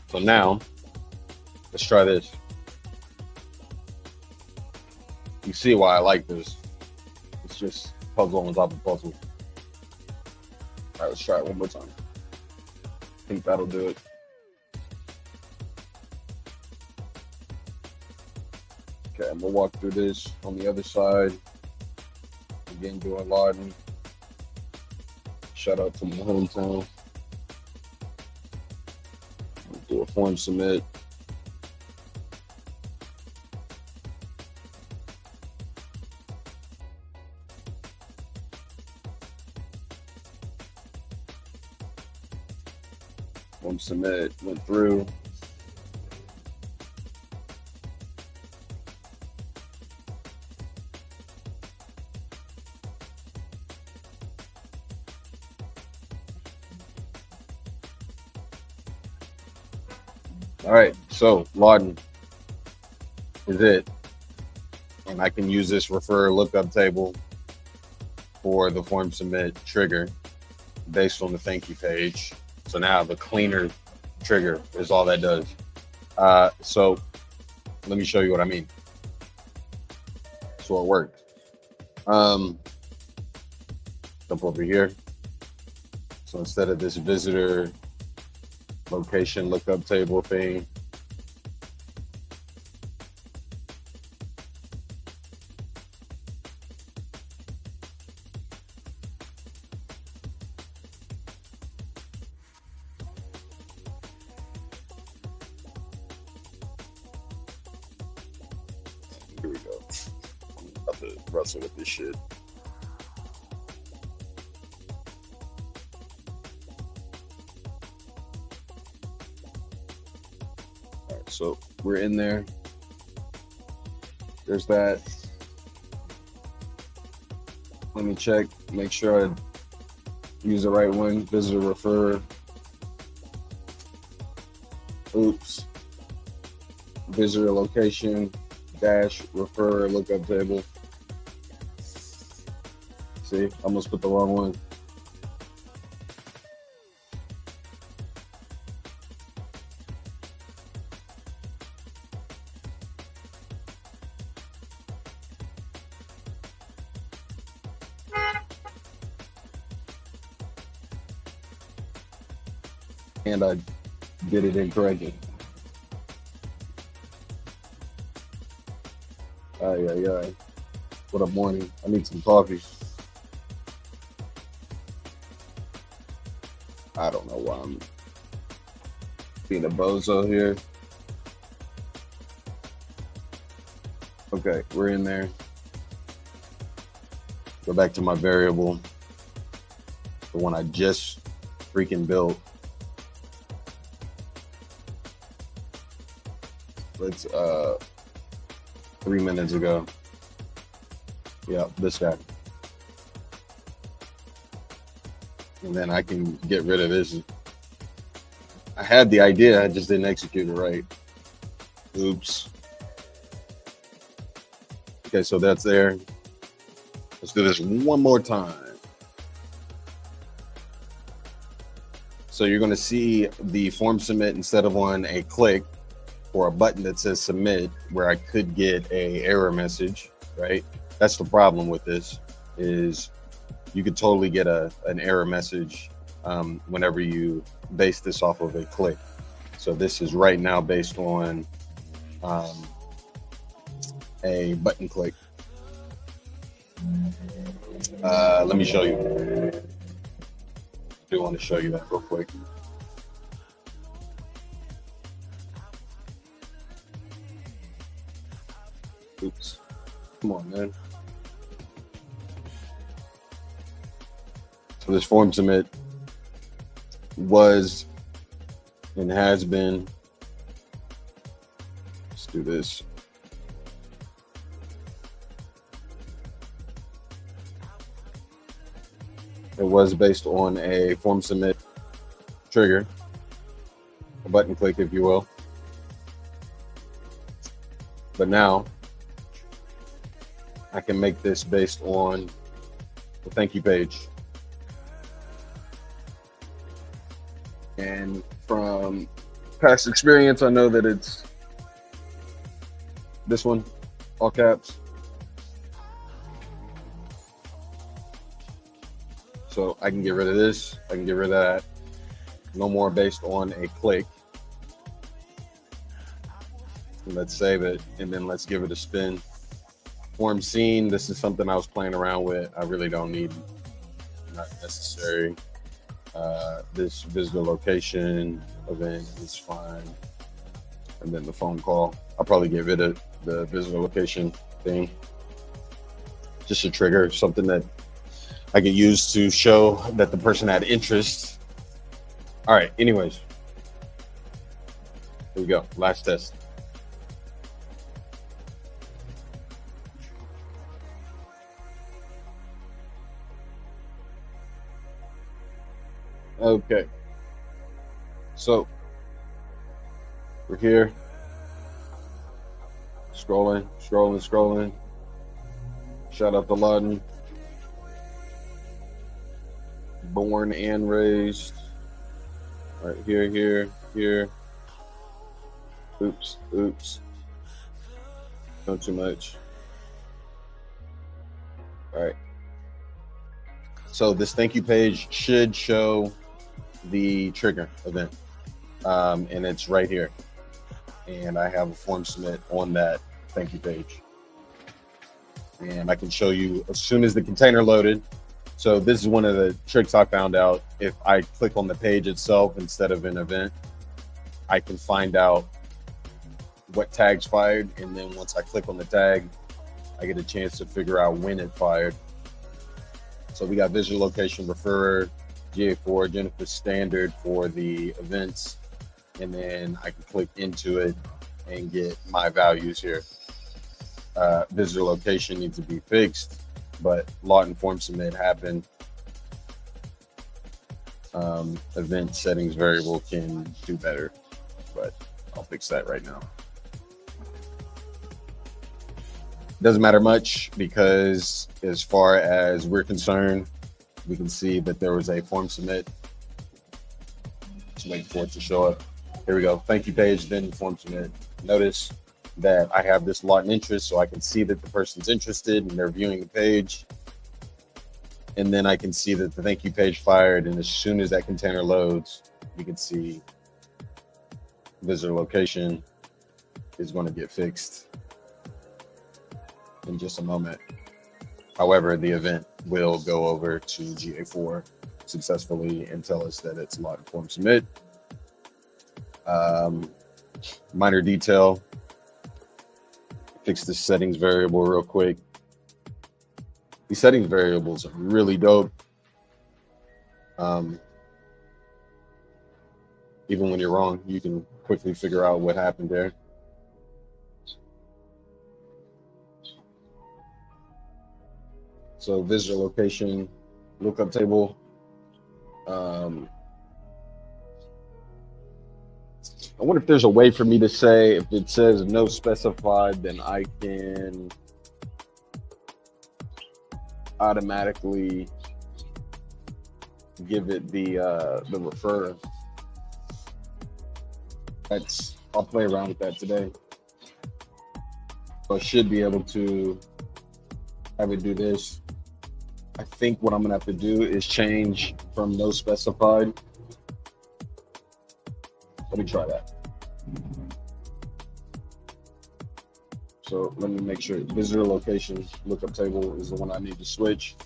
So now, let's try this. You see why I like this. just puzzle on top of puzzle. All right, let's try it one more time. I think that'll do it. Okay, I'm gonna walk through this on the other side. Again, doing Laden. Shout out to my hometown. Do a form submit. Form submit went through. All right, so Laden is it. And I can use this refer lookup table for the form submit trigger based on the thank you page. So now the cleaner trigger is all that does. So let me show you what I mean. So it worked. Jump over here. So instead of this visitor location lookup table thing, here we go. I'm about to wrestle with this shit. All right, so we're in there. There's that. Let me check, make sure I use the right one. Visitor refer. Oops. Visitor location dash refer lookup table. See, I almost put the wrong one. And I did it incorrectly. Ay. What a morning. I need some coffee. I don't know why I'm being a bozo here. Okay, we're in there. Go back to my variable, the one I just freaking built. It's 3 minutes ago. Yeah, this guy. And then I can get rid of this. I had the idea, I just didn't execute it right. Oops. Okay, so that's there. Let's do this one more time. So you're going to see the form submit instead of on a click or a button that says submit, where I could get a error message, right? That's the problem with this, is you could totally get an error message whenever you base this off of a click. So this is right now based on a button click. Let me show you. I do want to show you that real quick. Oops. Come on, man. So this form submit was and has been. Let's do this. It was based on a form submit trigger, a button click, if you will. But now I can make this based on the thank you page. And from past experience, I know that it's this one, all caps. So I can get rid of this. I can get rid of that. No more based on a click. Let's save it, and then let's give it a spin. Form scene. This is something I was playing around with. I really don't need, not necessary. This visitor location event is fine. And then the phone call. I'll probably get rid of the visitor location thing. Just a trigger, something that I could use to show that the person had interest. All right, anyways. Here we go, last test. Okay. So we're here. Scrolling. Shout out to Lawton. Born and raised. All right, here. Oops. Not too much. All right. So this thank you page should show the trigger event. And it's right here. And I have a form submit on that thank you page. And I can show you as soon as the container loaded. So this is one of the tricks I found out. If I click on the page itself instead of an event, I can find out what tags fired. And then once I click on the tag, I get a chance to figure out when it fired. So we got visual location referrer, GA4, Jennifer standard for the events. And then I can click into it and get my values here. Visitor location needs to be fixed, but Lawton form submit happened. Event settings variable can do better, but I'll fix that right now. Doesn't matter much because as far as we're concerned, we can see that there was a form submit. Just wait for it to show up. Here we go. Thank you page, then form submit. Notice that I have this Lawton interest, so I can see that the person's interested and they're viewing the page. And then I can see that the thank you page fired. And as soon as that container loads, you can see visitor location is going to get fixed in just a moment. However, the event will go over to GA4 successfully and tell us that it's Lawton form submit. Minor detail. Fix the settings variable real quick. These settings variables are really dope. Even when you're wrong, you can quickly figure out what happened there. So visitor location, lookup table. I wonder if there's a way for me to say, if it says no specified, then I can automatically give it the referrer. I'll play around with that today. So I should be able to have it do this. I think what I'm gonna have to do is change from no specified. Let me try that. So let me make sure visitor location lookup table is the one I need to switch.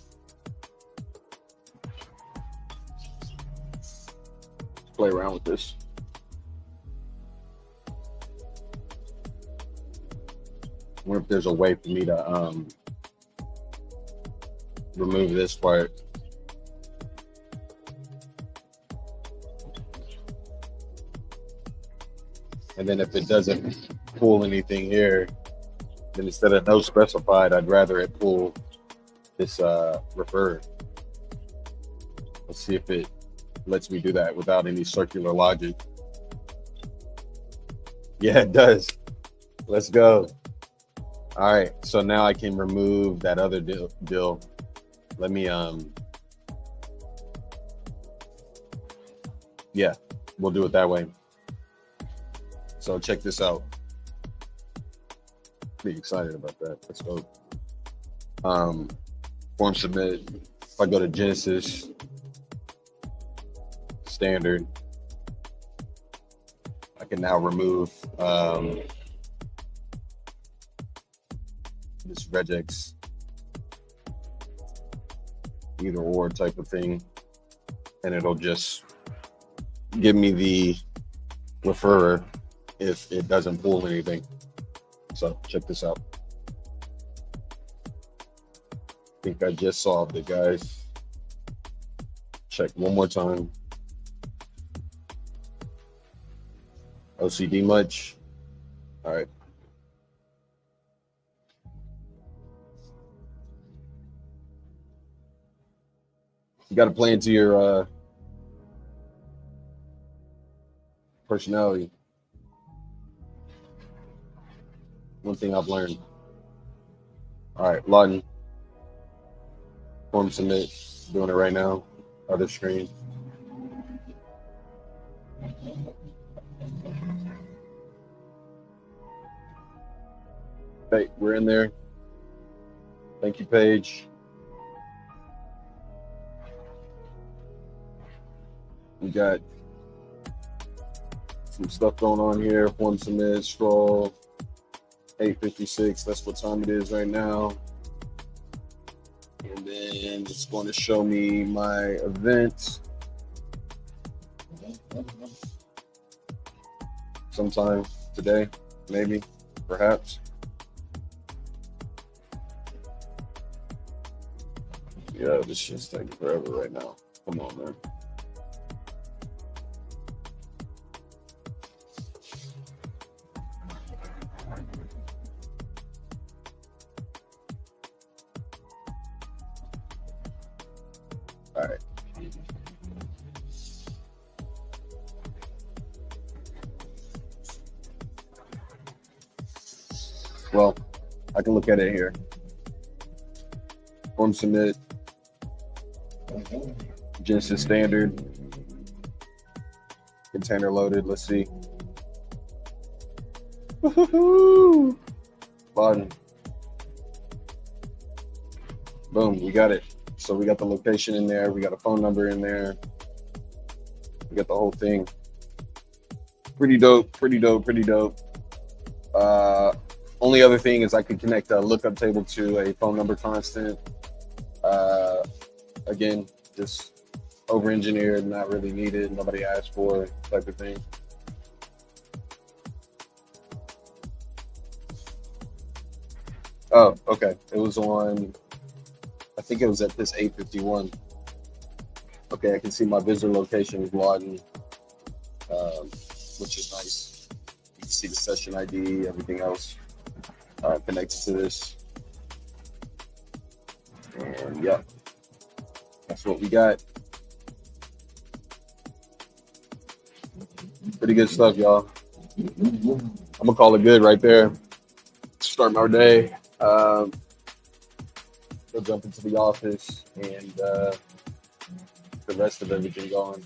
Play around with this. I wonder if there's a way for me to remove this part. And then if it doesn't pull anything here, then instead of no specified, I'd rather it pull this refer. Let's see if it lets me do that without any circular logic. Yeah, it does. Let's go. All right, so now I can remove that other deal. Let me, yeah, we'll do it that way. So check this out. Pretty excited about that. Let's go. Form submit. if I go to Genesis standard, I can now remove this regex either or type of thing, and it'll just give me the referrer if it doesn't pull anything. So check this out. I think I just solved it, guys. Check one more time. OCD much? All right. You got to play into your personality. One thing I've learned. All right, Lawton. Form submit. Doing it right now. Other screen. Okay, we're in there. Thank you page. We got some stuff going on here. Form submit, scroll. 8:56, that's what time it is right now. And then it's going to show me my event sometime today, maybe, perhaps. Yeah, this shit's taking forever right now. Come on, man. All right. Well, I can look at it here. Form submit. Genesis standard. Container loaded. Let's see. Woohoo! Button. Boom, we got it. So we got the location in there. We got a phone number in there. We got the whole thing. Pretty dope, pretty dope, pretty dope. Only other thing is I could connect a lookup table to a phone number constant. Again, just over-engineered, not really needed, nobody asked for type of thing. Oh, okay. It was on, I think it was at this 8:51. Okay, I can see my visitor location is Lawton, which is nice. You can see the session ID, everything else connected to this. And yeah, that's what we got. Pretty good stuff, y'all. I'm gonna call it good right there. Start our day. Go jump into the office and the rest of everything going.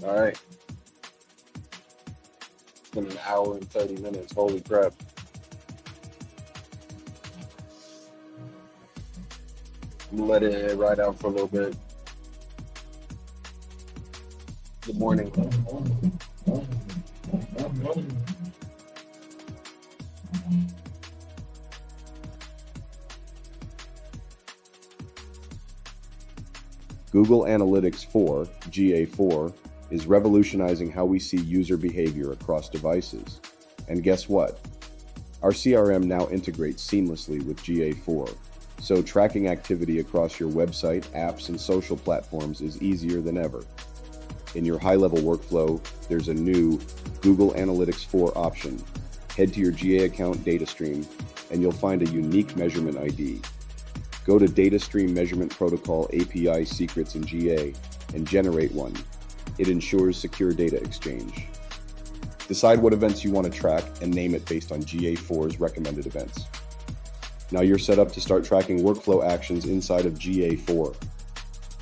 All right. It's been an hour and 30 minutes. Holy crap. I'm gonna let it ride out for a little bit. Good morning. Google Analytics 4, GA4, is revolutionizing how we see user behavior across devices. And guess what? Our CRM now integrates seamlessly with GA4, so tracking activity across your website, apps, and social platforms is easier than ever. In your high-level workflow, there's a new Google Analytics 4 option. Head to your GA account data stream, and you'll find a unique measurement ID. Go to Data Stream Measurement Protocol API secrets in GA and generate one. It ensures secure data exchange. Decide what events you want to track and name it based on GA4's recommended events. Now you're set up to start tracking workflow actions inside of GA4.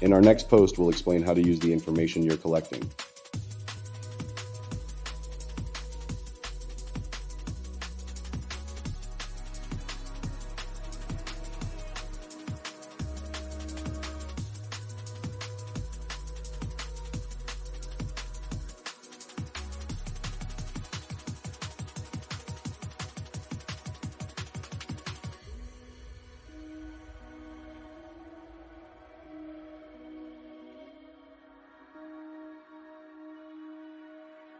In our next post, we'll explain how to use the information you're collecting.